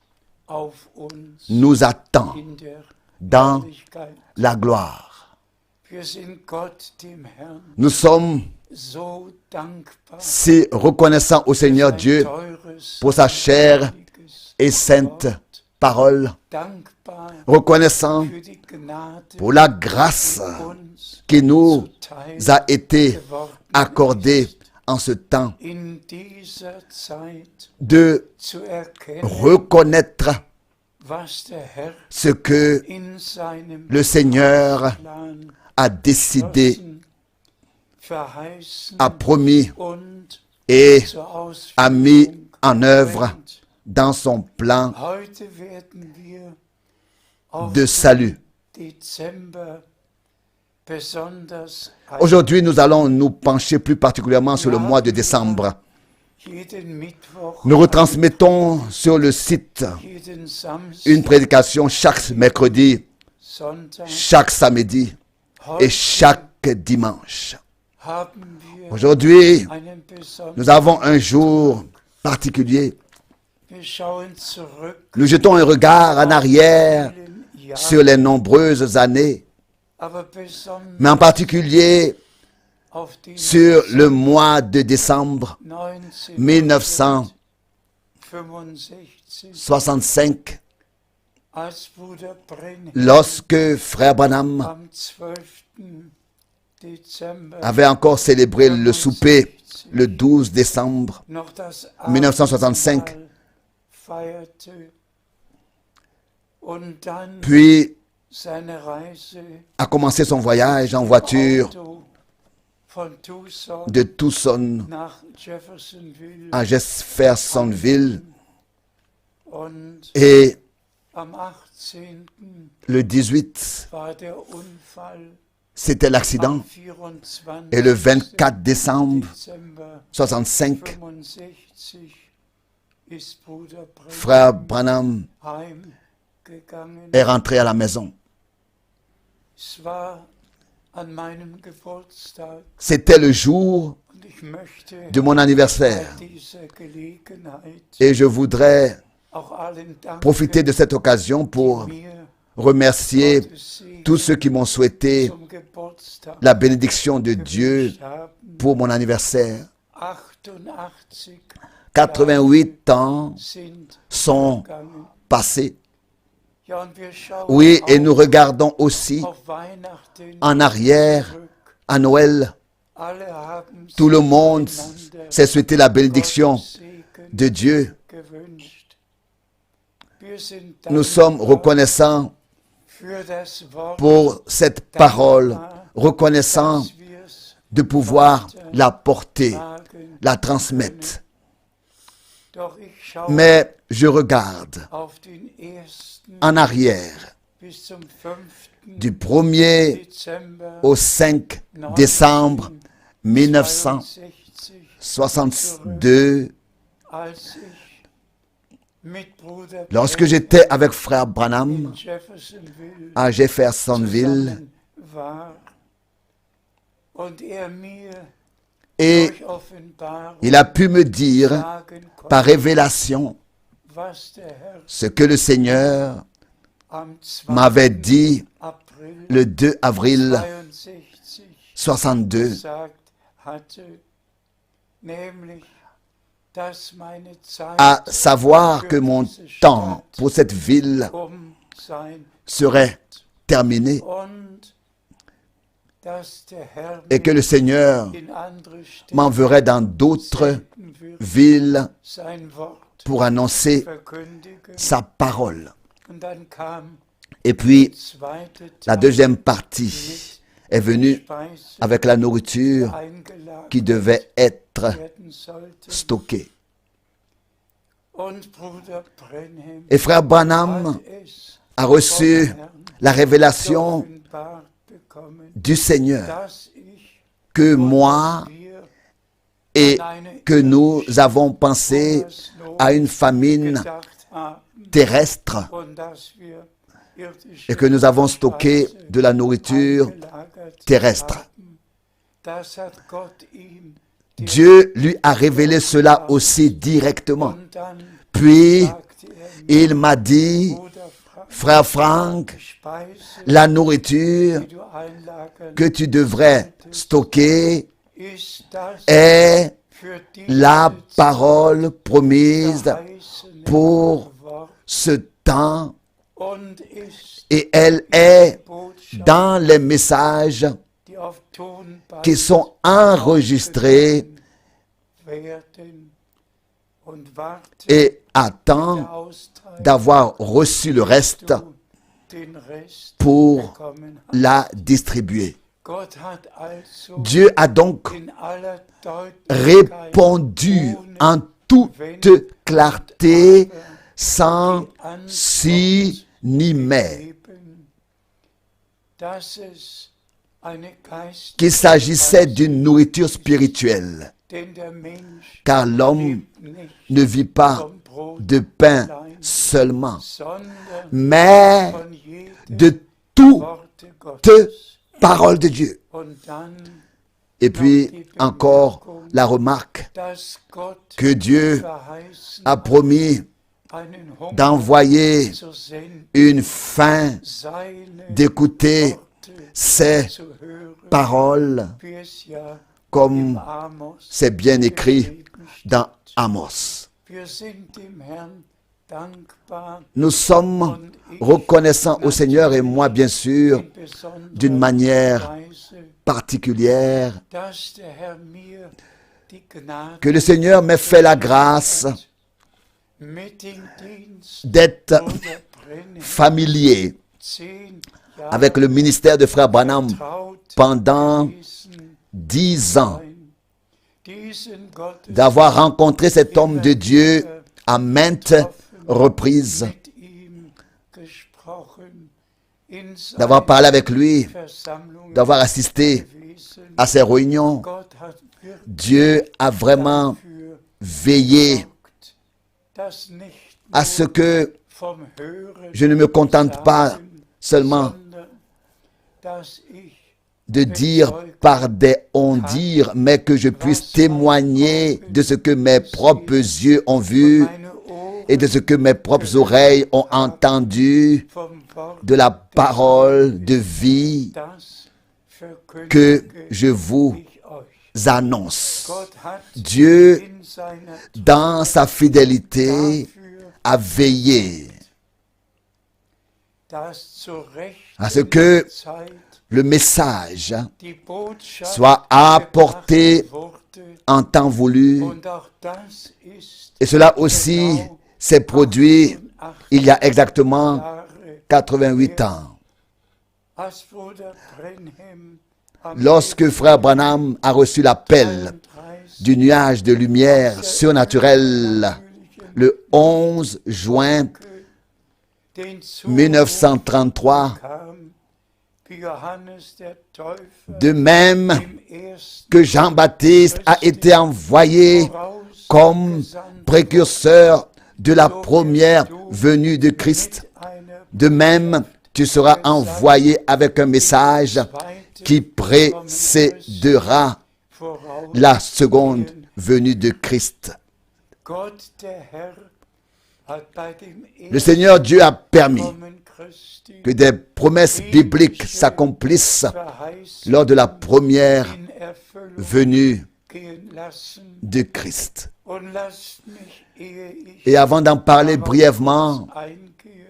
[SPEAKER 3] auf uns
[SPEAKER 1] nous attend
[SPEAKER 3] in der
[SPEAKER 1] dans
[SPEAKER 3] Herrlichkeit.
[SPEAKER 1] la gloire.
[SPEAKER 3] Wir sind Gott, dem Herrn,
[SPEAKER 1] Nous sommes
[SPEAKER 3] so dankbar
[SPEAKER 1] si reconnaissants au Seigneur
[SPEAKER 3] sein
[SPEAKER 1] Dieu
[SPEAKER 3] teures,
[SPEAKER 1] pour sa chère
[SPEAKER 3] heiliges
[SPEAKER 1] et sainte
[SPEAKER 3] Wort.
[SPEAKER 1] parole,
[SPEAKER 3] Dankbar
[SPEAKER 1] reconnaissant
[SPEAKER 3] für die Gnade,
[SPEAKER 1] pour la grâce
[SPEAKER 3] die uns
[SPEAKER 1] qui nous
[SPEAKER 3] zuteil
[SPEAKER 1] a été
[SPEAKER 3] geworden
[SPEAKER 1] accordée
[SPEAKER 3] ist,
[SPEAKER 1] en ce temps
[SPEAKER 3] in dieser Zeit
[SPEAKER 1] de
[SPEAKER 3] zu erkennen,
[SPEAKER 1] reconnaître
[SPEAKER 3] was der Herr
[SPEAKER 1] ce que
[SPEAKER 3] in seinem
[SPEAKER 1] le Seigneur
[SPEAKER 3] Plan
[SPEAKER 1] a décidé,
[SPEAKER 3] beschlossen, verheißen
[SPEAKER 1] a promis
[SPEAKER 3] und
[SPEAKER 1] et
[SPEAKER 3] zur
[SPEAKER 1] a mis
[SPEAKER 3] Ausführung
[SPEAKER 1] en œuvre
[SPEAKER 3] bringt.
[SPEAKER 1] dans son plan
[SPEAKER 3] Heute werden wir auf
[SPEAKER 1] de salut.
[SPEAKER 3] den Dezember besonders
[SPEAKER 1] Aujourd'hui, nous allons nous pencher plus particulièrement sur le mois de décembre.
[SPEAKER 3] jeden Mittwoch,
[SPEAKER 1] Nous retransmettons sur le site
[SPEAKER 3] jeden Samstag,
[SPEAKER 1] une prédication chaque mercredi,
[SPEAKER 3] Sonntag.
[SPEAKER 1] chaque samedi et
[SPEAKER 3] Heute
[SPEAKER 1] chaque dimanche.
[SPEAKER 3] haben wir
[SPEAKER 1] Aujourd'hui,
[SPEAKER 3] einen besonderen.
[SPEAKER 1] nous avons un jour particulier.
[SPEAKER 3] Wir schauen zurück
[SPEAKER 1] Nous jetons un regard en arrière
[SPEAKER 3] vielen Jahren,
[SPEAKER 1] sur les nombreuses années,
[SPEAKER 3] aber besonders
[SPEAKER 1] mais en particulier
[SPEAKER 3] auf den
[SPEAKER 1] sur le mois de décembre
[SPEAKER 3] 1965,
[SPEAKER 1] 1965,
[SPEAKER 3] als Bruder Brennan
[SPEAKER 1] lorsque frère Branham
[SPEAKER 3] am 12. Dezember
[SPEAKER 1] avait encore célébré le souper le 12 décembre
[SPEAKER 3] noch das
[SPEAKER 1] 1965.
[SPEAKER 3] Abendmahl feierte und dann
[SPEAKER 1] Puis
[SPEAKER 3] seine Reise
[SPEAKER 1] a commencé son voyage en voiture
[SPEAKER 3] Auto von Tucson
[SPEAKER 1] de Tucson
[SPEAKER 3] nach Jeffersonville
[SPEAKER 1] à Jeffersonville
[SPEAKER 3] und
[SPEAKER 1] et
[SPEAKER 3] am 18.
[SPEAKER 1] le 18,
[SPEAKER 3] war der Unfall.
[SPEAKER 1] c'était l'accident
[SPEAKER 3] Am 24.
[SPEAKER 1] et le 24 décembre
[SPEAKER 3] Dezember
[SPEAKER 1] 65,
[SPEAKER 3] 65 ist Bruder Brennan
[SPEAKER 1] frère Branham
[SPEAKER 3] heimgegangen.
[SPEAKER 1] est rentré à la maison.
[SPEAKER 3] Es war an meinem Geburtstag
[SPEAKER 1] C'était le jour
[SPEAKER 3] und ich möchte
[SPEAKER 1] de mon anniversaire
[SPEAKER 3] bei dieser Gelegenheit
[SPEAKER 1] et je voudrais
[SPEAKER 3] auch allen danken,
[SPEAKER 1] profiter de cette occasion pour
[SPEAKER 3] die mir
[SPEAKER 1] remercier
[SPEAKER 3] Gottes Segen
[SPEAKER 1] tous ceux qui m'ont souhaité
[SPEAKER 3] zum Geburtstag
[SPEAKER 1] la bénédiction de Dieu
[SPEAKER 3] gewünscht haben.
[SPEAKER 1] pour mon anniversaire.
[SPEAKER 3] 88
[SPEAKER 1] 88 ans
[SPEAKER 3] sind
[SPEAKER 1] sont
[SPEAKER 3] vergangen.
[SPEAKER 1] passés.
[SPEAKER 3] Ja, und wir schauen
[SPEAKER 1] Oui, et
[SPEAKER 3] auch
[SPEAKER 1] nous regardons aussi
[SPEAKER 3] auf Weihnachten
[SPEAKER 1] en arrière
[SPEAKER 3] zurück.
[SPEAKER 1] à Noël.
[SPEAKER 3] Alle haben
[SPEAKER 1] Tout le
[SPEAKER 3] sich
[SPEAKER 1] monde
[SPEAKER 3] einander
[SPEAKER 1] s'est souhaité la bénédiction
[SPEAKER 3] Gottes Segen
[SPEAKER 1] de Dieu.
[SPEAKER 3] gewünscht. Wir sind
[SPEAKER 1] Nous sommes
[SPEAKER 3] dankbar
[SPEAKER 1] reconnaissants
[SPEAKER 3] für das Wort,
[SPEAKER 1] pour cette parole, reconnaissants
[SPEAKER 3] dass wir's
[SPEAKER 1] de pouvoir la porter,
[SPEAKER 3] tragen.
[SPEAKER 1] la transmettre.
[SPEAKER 3] Doch ich schaue
[SPEAKER 1] Mais je regarde
[SPEAKER 3] auf den 1.
[SPEAKER 1] en arrière
[SPEAKER 3] bis zum 5.
[SPEAKER 1] du 1er
[SPEAKER 3] Dezember
[SPEAKER 1] au 5 décembre
[SPEAKER 3] 1962,
[SPEAKER 1] 1962,
[SPEAKER 3] als ich mit Bruder
[SPEAKER 1] lorsque j'étais avec frère Branham
[SPEAKER 3] in Jeffersonville
[SPEAKER 1] à Jeffersonville
[SPEAKER 3] zusammen war und mir
[SPEAKER 1] et
[SPEAKER 3] durch Offenbarung
[SPEAKER 1] il a pu me dire
[SPEAKER 3] sagen
[SPEAKER 1] par
[SPEAKER 3] konnte,
[SPEAKER 1] révélation
[SPEAKER 3] was der Herr
[SPEAKER 1] ce que le Seigneur
[SPEAKER 3] am 2.
[SPEAKER 1] m'avait dit
[SPEAKER 3] April
[SPEAKER 1] le 2 avril
[SPEAKER 3] 62
[SPEAKER 1] 62,
[SPEAKER 3] gesagt hatte, nämlich, dass meine Zeit
[SPEAKER 1] à savoir que
[SPEAKER 3] für
[SPEAKER 1] mon
[SPEAKER 3] diese
[SPEAKER 1] temps
[SPEAKER 3] Stadt
[SPEAKER 1] pour cette ville
[SPEAKER 3] sein
[SPEAKER 1] serait terminé
[SPEAKER 3] und dass der Herr
[SPEAKER 1] et que le Seigneur
[SPEAKER 3] in andere Städte
[SPEAKER 1] m'enverrait dans d'autres
[SPEAKER 3] senden wird,
[SPEAKER 1] villes
[SPEAKER 3] sein Wort
[SPEAKER 1] pour annoncer
[SPEAKER 3] verkündigen.
[SPEAKER 1] sa parole.
[SPEAKER 3] Und dann kam
[SPEAKER 1] Et puis,
[SPEAKER 3] der zweite
[SPEAKER 1] la
[SPEAKER 3] Teil
[SPEAKER 1] deuxième partie est venue
[SPEAKER 3] Speise,
[SPEAKER 1] avec la nourriture
[SPEAKER 3] eingelagert
[SPEAKER 1] qui devait être
[SPEAKER 3] werden sollte.
[SPEAKER 1] stockée.
[SPEAKER 3] Und Bruder Brenhem
[SPEAKER 1] Et frère Branham
[SPEAKER 3] hat es
[SPEAKER 1] a reçu la révélation
[SPEAKER 3] offenbart bekommen,
[SPEAKER 1] du Seigneur
[SPEAKER 3] dass ich
[SPEAKER 1] que moi
[SPEAKER 3] wir
[SPEAKER 1] et que nous avons pensé à une famine
[SPEAKER 3] gedacht haben
[SPEAKER 1] terrestre
[SPEAKER 3] und dass wir irdische
[SPEAKER 1] et que nous avons stocké de la nourriture
[SPEAKER 3] eingelagert
[SPEAKER 1] terrestre.
[SPEAKER 3] haben. Das hat Gott ihm
[SPEAKER 1] Dieu lui a révélé cela aussi directement.
[SPEAKER 3] und dann
[SPEAKER 1] Puis,
[SPEAKER 3] sagte mir,
[SPEAKER 1] il m'a dit,
[SPEAKER 3] Bruder Frank,
[SPEAKER 1] frère Frank,
[SPEAKER 3] Speise,
[SPEAKER 1] la nourriture
[SPEAKER 3] die du einlagern
[SPEAKER 1] que tu devrais stocker
[SPEAKER 3] ist das
[SPEAKER 1] est
[SPEAKER 3] für
[SPEAKER 1] la
[SPEAKER 3] diese
[SPEAKER 1] parole promise
[SPEAKER 3] verheißene
[SPEAKER 1] pour
[SPEAKER 3] Wort
[SPEAKER 1] ce temps
[SPEAKER 3] und ist
[SPEAKER 1] et elle est
[SPEAKER 3] Botschaft,
[SPEAKER 1] dans les messages
[SPEAKER 3] die auf Tonband
[SPEAKER 1] qui sont enregistrés
[SPEAKER 3] werden und warten
[SPEAKER 1] et attend
[SPEAKER 3] der Austeilung,
[SPEAKER 1] d'avoir reçu le reste
[SPEAKER 3] du den Rest
[SPEAKER 1] pour
[SPEAKER 3] bekommen hast.
[SPEAKER 1] la distribuer.
[SPEAKER 3] Gott hat also
[SPEAKER 1] Dieu a donc
[SPEAKER 3] in aller Deutlichkeit
[SPEAKER 1] répondu
[SPEAKER 3] ohne
[SPEAKER 1] en toute clarté, sans si ni mais,
[SPEAKER 3] Leben, dass es eine geistliche
[SPEAKER 1] qu'il s'agissait d'une nourriture spirituelle,
[SPEAKER 3] denn der Mensch
[SPEAKER 1] car l'homme
[SPEAKER 3] lebt nicht
[SPEAKER 1] ne vit pas
[SPEAKER 3] vom Brot
[SPEAKER 1] de pain
[SPEAKER 3] allein,
[SPEAKER 1] seulement,
[SPEAKER 3] sondern
[SPEAKER 1] mais
[SPEAKER 3] von jedem
[SPEAKER 1] de toute
[SPEAKER 3] Worte Gottes.
[SPEAKER 1] parole de Dieu.
[SPEAKER 3] Und dann,
[SPEAKER 1] Et puis encore la remarque
[SPEAKER 3] dass Gott
[SPEAKER 1] que Dieu
[SPEAKER 3] verheißen
[SPEAKER 1] a promis
[SPEAKER 3] einen Hunger
[SPEAKER 1] d'envoyer
[SPEAKER 3] zu senden,
[SPEAKER 1] une fin
[SPEAKER 3] seine
[SPEAKER 1] d'écouter
[SPEAKER 3] Worte
[SPEAKER 1] ces
[SPEAKER 3] zu hören,
[SPEAKER 1] paroles
[SPEAKER 3] wie es ja
[SPEAKER 1] comme
[SPEAKER 3] im Amos
[SPEAKER 1] c'est bien écrit
[SPEAKER 3] geschrieben steht.
[SPEAKER 1] dans Amos.
[SPEAKER 3] Wir sind dem Herrn dankbar
[SPEAKER 1] Nous sommes reconnaissants au Seigneur et moi bien sûr
[SPEAKER 3] in besonderer
[SPEAKER 1] d'une manière
[SPEAKER 3] Weise,
[SPEAKER 1] particulière
[SPEAKER 3] dass der Herr mir die Gnade
[SPEAKER 1] que le Seigneur m'ait fait la grâce
[SPEAKER 3] mit dem Dienst
[SPEAKER 1] d'être
[SPEAKER 3] Bruder Brenhem
[SPEAKER 1] familier
[SPEAKER 3] 10 Jahre
[SPEAKER 1] avec le ministère de Frère Branham
[SPEAKER 3] traut
[SPEAKER 1] pendant
[SPEAKER 3] gewesen
[SPEAKER 1] 10 ans,
[SPEAKER 3] sein. Diesen Gottes
[SPEAKER 1] d'avoir rencontré cet homme de Dieu à maintes reprises,
[SPEAKER 3] mit ihm gesprochen, in
[SPEAKER 1] d'avoir parlé avec lui,
[SPEAKER 3] Versammlungen
[SPEAKER 1] d'avoir assisté
[SPEAKER 3] gewesen.
[SPEAKER 1] à ses réunions.
[SPEAKER 3] Gott hat wirklich
[SPEAKER 1] Dieu a vraiment
[SPEAKER 3] dafür
[SPEAKER 1] veillé
[SPEAKER 3] gesorgt, dass nicht
[SPEAKER 1] à ce que
[SPEAKER 3] vom Hören
[SPEAKER 1] je ne me contente pas
[SPEAKER 3] sagen,
[SPEAKER 1] seulement
[SPEAKER 3] sondern dass ich
[SPEAKER 1] de dire par des on-dire, mais que je puisse témoigner de ce que mes propres yeux ont vu
[SPEAKER 3] meine Ohren
[SPEAKER 1] et de ce que mes propres oreilles ont entendu
[SPEAKER 3] vom Wort
[SPEAKER 1] de la parole de vie
[SPEAKER 3] das
[SPEAKER 1] que
[SPEAKER 3] verkündige
[SPEAKER 1] je vous
[SPEAKER 3] ich euch.
[SPEAKER 1] annonce.
[SPEAKER 3] Gott hat
[SPEAKER 1] Dieu,
[SPEAKER 3] in seiner
[SPEAKER 1] dans sa fidélité,
[SPEAKER 3] dafür,
[SPEAKER 1] a veillé
[SPEAKER 3] dass zur
[SPEAKER 1] à ce que
[SPEAKER 3] rechten Zeit
[SPEAKER 1] le message
[SPEAKER 3] die Botschaft
[SPEAKER 1] soit apporté
[SPEAKER 3] gebracht wurde.
[SPEAKER 1] en temps voulu.
[SPEAKER 3] Und auch das ist
[SPEAKER 1] Et cela aussi s'est produit il y a exactement
[SPEAKER 3] Jahre,
[SPEAKER 1] 88 ans.
[SPEAKER 3] als Bruder Brenhem am
[SPEAKER 1] Lorsque Frère Branham a reçu l'appel
[SPEAKER 3] 33.
[SPEAKER 1] du nuage de lumière surnaturelle le 11 juin
[SPEAKER 3] den Zuruf
[SPEAKER 1] 1933,
[SPEAKER 3] kam, wie Johannes der Täufer
[SPEAKER 1] de même
[SPEAKER 3] im ersten
[SPEAKER 1] que Jean-Baptiste a été envoyé comme précurseur de la première venue de Christ,
[SPEAKER 3] einer
[SPEAKER 1] de même tu seras envoyé avec un message qui précédera
[SPEAKER 3] voraus.
[SPEAKER 1] la seconde venue de Christ.
[SPEAKER 3] Gott der Herr hat bei dem
[SPEAKER 1] Le Seigneur Dieu a permis
[SPEAKER 3] Kommen Christi
[SPEAKER 1] que des promesses bibliques s'accomplissent
[SPEAKER 3] Verheißung
[SPEAKER 1] lors de la première
[SPEAKER 3] in Erfüllung
[SPEAKER 1] venue
[SPEAKER 3] gehen lassen.
[SPEAKER 1] de Christ.
[SPEAKER 3] Und lasst mich, ehe ich
[SPEAKER 1] Et avant d'en parler brièvement,
[SPEAKER 3] eingehe,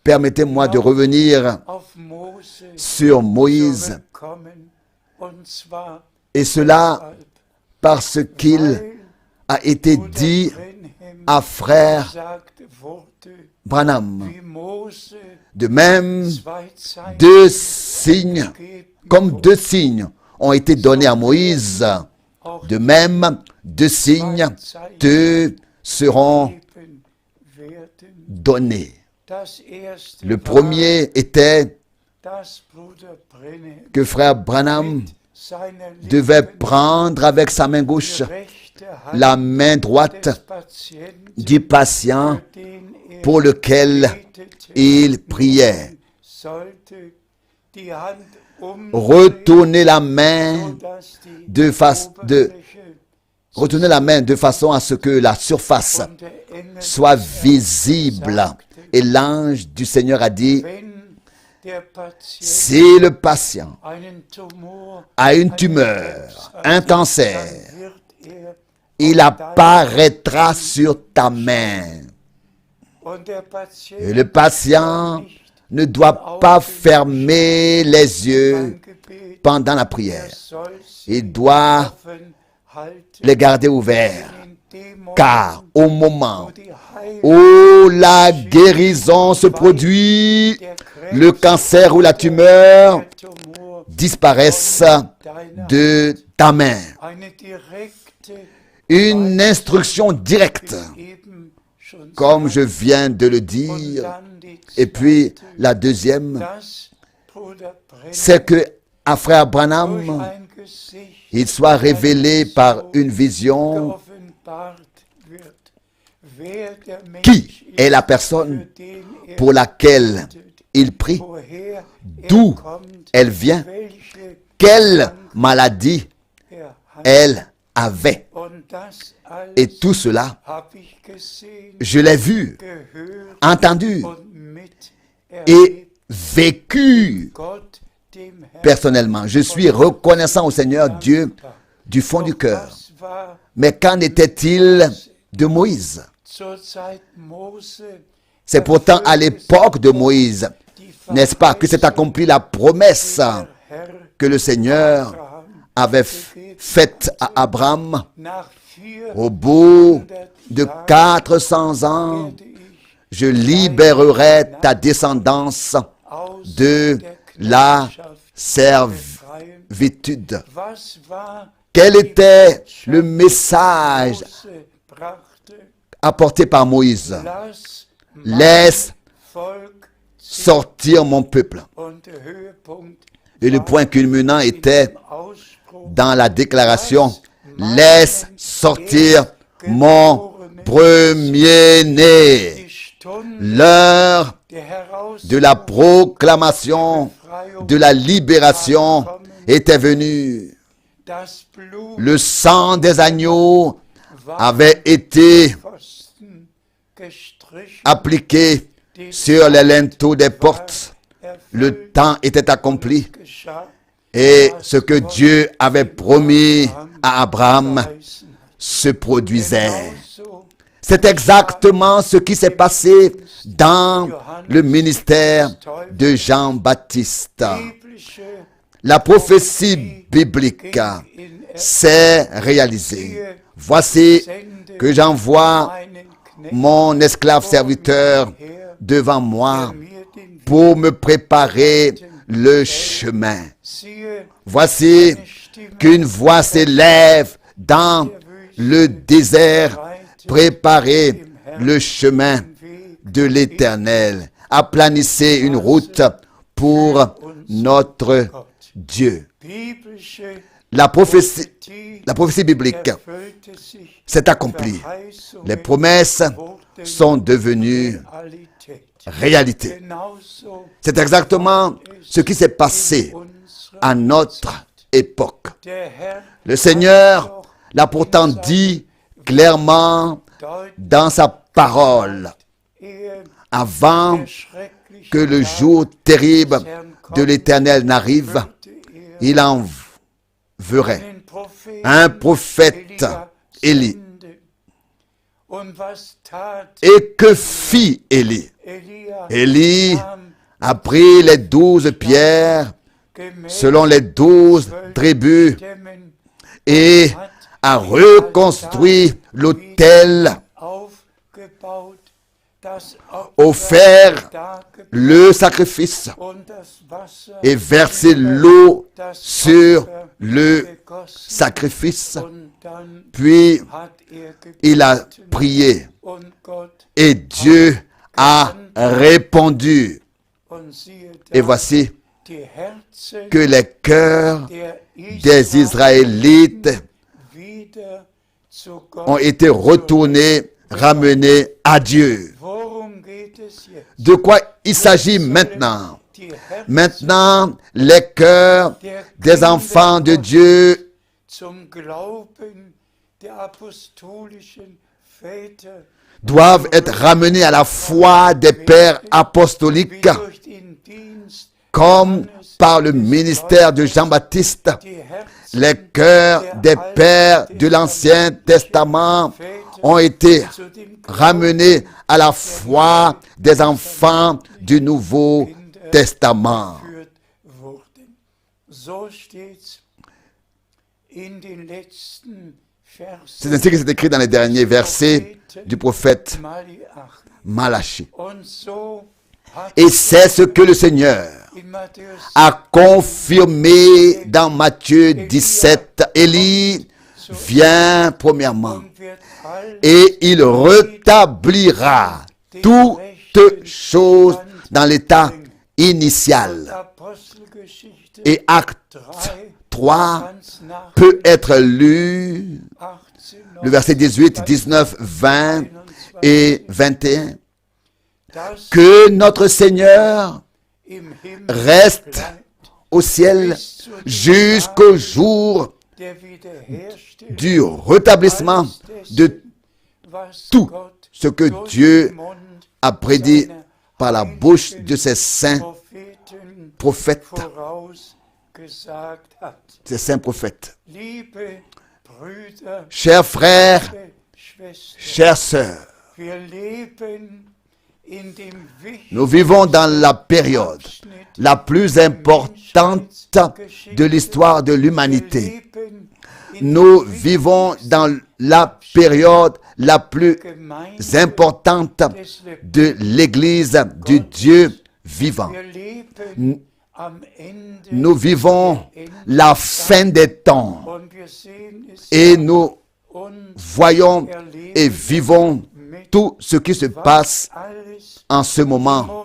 [SPEAKER 1] permettez-moi de revenir
[SPEAKER 3] auf Mose
[SPEAKER 1] sur Moïse,
[SPEAKER 3] zurückkommen. Und zwar
[SPEAKER 1] et cela
[SPEAKER 3] deshalb,
[SPEAKER 1] parce qu'il
[SPEAKER 3] weil
[SPEAKER 1] a été
[SPEAKER 3] Bruder
[SPEAKER 1] dit
[SPEAKER 3] Brenhem
[SPEAKER 1] à frère
[SPEAKER 3] gesagt wurde,
[SPEAKER 1] Branham.
[SPEAKER 3] wie Mose
[SPEAKER 1] De même,
[SPEAKER 3] 2 Zeichen
[SPEAKER 1] deux signes,
[SPEAKER 3] gegeben
[SPEAKER 1] comme deux signes ont été donnés à Moïse,
[SPEAKER 3] auch
[SPEAKER 1] de même, deux signes te seront
[SPEAKER 3] gegeben werden.
[SPEAKER 1] donnés.
[SPEAKER 3] Das erste
[SPEAKER 1] Le
[SPEAKER 3] war,
[SPEAKER 1] premier était
[SPEAKER 3] dass Bruder Brenner
[SPEAKER 1] que frère Branham
[SPEAKER 3] mit seiner
[SPEAKER 1] devait
[SPEAKER 3] linken
[SPEAKER 1] prendre avec sa main gauche
[SPEAKER 3] die rechte Hand
[SPEAKER 1] la main droite
[SPEAKER 3] des Patienten,
[SPEAKER 1] du patient
[SPEAKER 3] für den er
[SPEAKER 1] pour lequel
[SPEAKER 3] betete,
[SPEAKER 1] il priait.
[SPEAKER 3] sollte die Hand
[SPEAKER 1] Retourner la main
[SPEAKER 3] sodass die
[SPEAKER 1] de retourner la main de façon à ce que la surface
[SPEAKER 3] und der Engel
[SPEAKER 1] soit visible. Et l'ange du Seigneur a dit,
[SPEAKER 3] wenn der Patient
[SPEAKER 1] si le patient
[SPEAKER 3] einen Tumor,
[SPEAKER 1] a une tumeur, un cancer,
[SPEAKER 3] dann wird er
[SPEAKER 1] il apparaîtra sur ta main.
[SPEAKER 3] und der Patient
[SPEAKER 1] Et le patient ne doit pas fermer les yeux pendant la prière. Il doit les garder ouverts. Car au moment où la guérison se produit, le cancer ou la tumeur disparaissent de ta main. Une instruction directe, comme je viens de le dire. Et puis la deuxième, c'est que à frère Branham, il soit révélé par une vision qui est la personne pour laquelle il prie, d'où elle vient, quelle maladie elle avait. Et tout cela, je l'ai vu, entendu et vécu personnellement. Je suis reconnaissant au Seigneur Dieu du fond du cœur. Mais qu'en était-il de Moïse? C'est pourtant à l'époque de Moïse, n'est-ce pas, que s'est accomplie la promesse que le Seigneur avait faite à Abraham. Au bout de 400 ans, je libérerai ta descendance de la servitude. Quel était le message apporté par Moïse? Laisse sortir mon peuple. Et le point culminant était dans la déclaration, laisse sortir mon premier-né. L'heure de la proclamation de la libération était venue. Le sang des agneaux avait été appliqué sur les linteaux des portes. Le temps était accompli. Et ce que Dieu avait promis à Abraham se produisait. C'est exactement ce qui s'est passé dans le ministère de Jean-Baptiste. La prophétie biblique s'est réalisée. Voici que j'envoie mon esclave serviteur devant moi pour me préparer le chemin. Voici qu'une voix s'élève dans le désert, préparez le chemin de l'Éternel. Aplanissez une route pour notre Dieu. La prophétie biblique s'est accomplie. Les promesses sont devenues réalité. C'est exactement ce qui s'est passé à notre époque. Le Seigneur l'a pourtant dit clairement dans sa parole. Avant que le jour terrible de l'Éternel n'arrive, il enverrait un prophète Élie. Et que fit Élie? Élie a pris les 12 pierres selon les 12 tribus et a reconstruit l'autel
[SPEAKER 3] gebaut, das
[SPEAKER 1] offert
[SPEAKER 3] Opfer dargebracht
[SPEAKER 1] le sacrifice
[SPEAKER 3] und das Wasser
[SPEAKER 1] et versé
[SPEAKER 3] über
[SPEAKER 1] l'eau
[SPEAKER 3] das
[SPEAKER 1] sur
[SPEAKER 3] Opfer
[SPEAKER 1] le
[SPEAKER 3] gegossen.
[SPEAKER 1] sacrifice.
[SPEAKER 3] Und dann
[SPEAKER 1] Puis
[SPEAKER 3] hat gebetet
[SPEAKER 1] il a prié
[SPEAKER 3] und Gott
[SPEAKER 1] et Dieu a répondu.
[SPEAKER 3] und siehe
[SPEAKER 1] Et
[SPEAKER 3] da,
[SPEAKER 1] voici
[SPEAKER 3] die Herzen
[SPEAKER 1] que les cœurs
[SPEAKER 3] der
[SPEAKER 1] des Israélites
[SPEAKER 3] wieder zu
[SPEAKER 1] ont
[SPEAKER 3] Gott.
[SPEAKER 1] été retournés, ramenés à Dieu.
[SPEAKER 3] Worum geht es jetzt?
[SPEAKER 1] De quoi il s'agit maintenant?
[SPEAKER 3] Die Herzen
[SPEAKER 1] Maintenant, les cœurs des enfants de Dieu
[SPEAKER 3] zum Glauben der apostolischen Väter
[SPEAKER 1] doivent être ramenés à la foi des pères
[SPEAKER 3] wie
[SPEAKER 1] apostoliques,
[SPEAKER 3] durch den Dienst
[SPEAKER 1] comme par le ministère de Jean-Baptiste.
[SPEAKER 3] die Herzen
[SPEAKER 1] Les cœurs des pères de l'Ancien Testament ont été
[SPEAKER 3] zu dem
[SPEAKER 1] ramenés à la foi des enfants du Nouveau Testament.
[SPEAKER 3] geführt wurden. So steht's in den letzten
[SPEAKER 1] C'est
[SPEAKER 3] Versen
[SPEAKER 1] ainsi que c'est écrit dans les derniers versets du prophète
[SPEAKER 3] Malachi.
[SPEAKER 1] Malachie.
[SPEAKER 3] Und so hat
[SPEAKER 1] Et c'est ce que le Seigneur
[SPEAKER 3] in Matthäus
[SPEAKER 1] a confirmé dans Matthieu 17. Élie vient premièrement
[SPEAKER 3] und wird all
[SPEAKER 1] et il rétablira toutes choses dans l'état initial.
[SPEAKER 3] Apostelgeschichte
[SPEAKER 1] Et Acte 3
[SPEAKER 3] ganz nach
[SPEAKER 1] peut être lu,
[SPEAKER 3] 18,
[SPEAKER 1] le verset 18, 19, 20 et 21,
[SPEAKER 3] das
[SPEAKER 1] que notre Seigneur
[SPEAKER 3] im Himmel
[SPEAKER 1] reste
[SPEAKER 3] bleibt,
[SPEAKER 1] au ciel jusqu'au jour
[SPEAKER 3] der Wiederherstellung
[SPEAKER 1] du rétablissement de
[SPEAKER 3] was
[SPEAKER 1] tout
[SPEAKER 3] Gott
[SPEAKER 1] ce que
[SPEAKER 3] durch
[SPEAKER 1] Dieu
[SPEAKER 3] den Mund
[SPEAKER 1] a prédit par la bouche de ses saints
[SPEAKER 3] Propheten
[SPEAKER 1] prophètes.
[SPEAKER 3] vorausgesagt hat.
[SPEAKER 1] Ses saints prophètes.
[SPEAKER 3] Liebe Brüder,
[SPEAKER 1] Chers frères,
[SPEAKER 3] liebe Schwestern,
[SPEAKER 1] chères sœurs,
[SPEAKER 3] wir leben in dem
[SPEAKER 1] nous vivons dans la période la plus importante de l'histoire de l'humanité. Nous vivons dans la période la plus importante de l'Église du Dieu vivant. Nous vivons la fin des temps et nous voyons et vivons tout ce qui se passe en ce moment,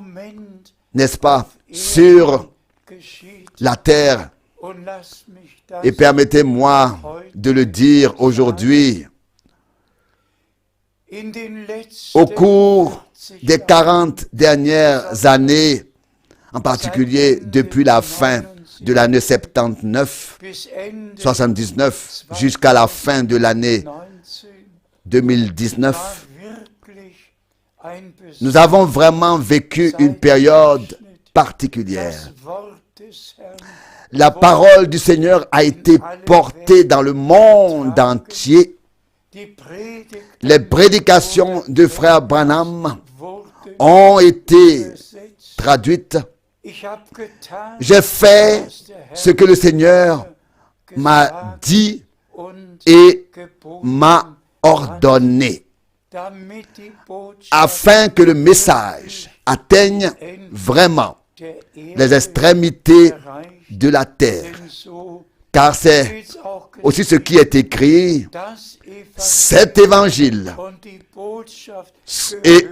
[SPEAKER 1] n'est-ce pas, sur la terre. Et permettez-moi de le dire aujourd'hui, au cours des 40 dernières années, en particulier depuis la fin de l'année 79 jusqu'à la fin de l'année 2019, nous avons vraiment vécu une période particulière. La parole du Seigneur a été portée dans le monde entier. Les prédications de frère Branham ont été traduites. J'ai fait ce que le Seigneur m'a dit et m'a ordonné, afin que le message atteigne vraiment les extrémités de la terre. Car c'est aussi ce qui est écrit, cet évangile et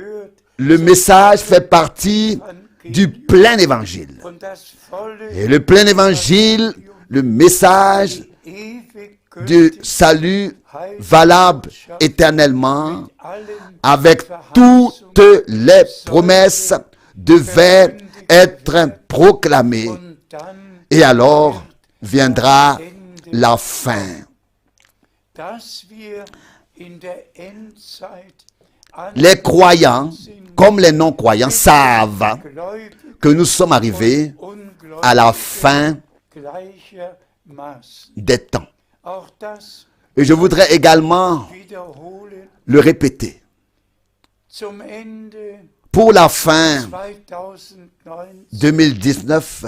[SPEAKER 1] le message fait partie du plein évangile. Et le plein évangile, le message du salut valable éternellement, avec toutes les promesses, devait être proclamé. Et alors viendra la fin. Les croyants, comme les non-croyants, savent que nous sommes arrivés à la fin des temps. Et je voudrais également le répéter. Pour la fin 2019,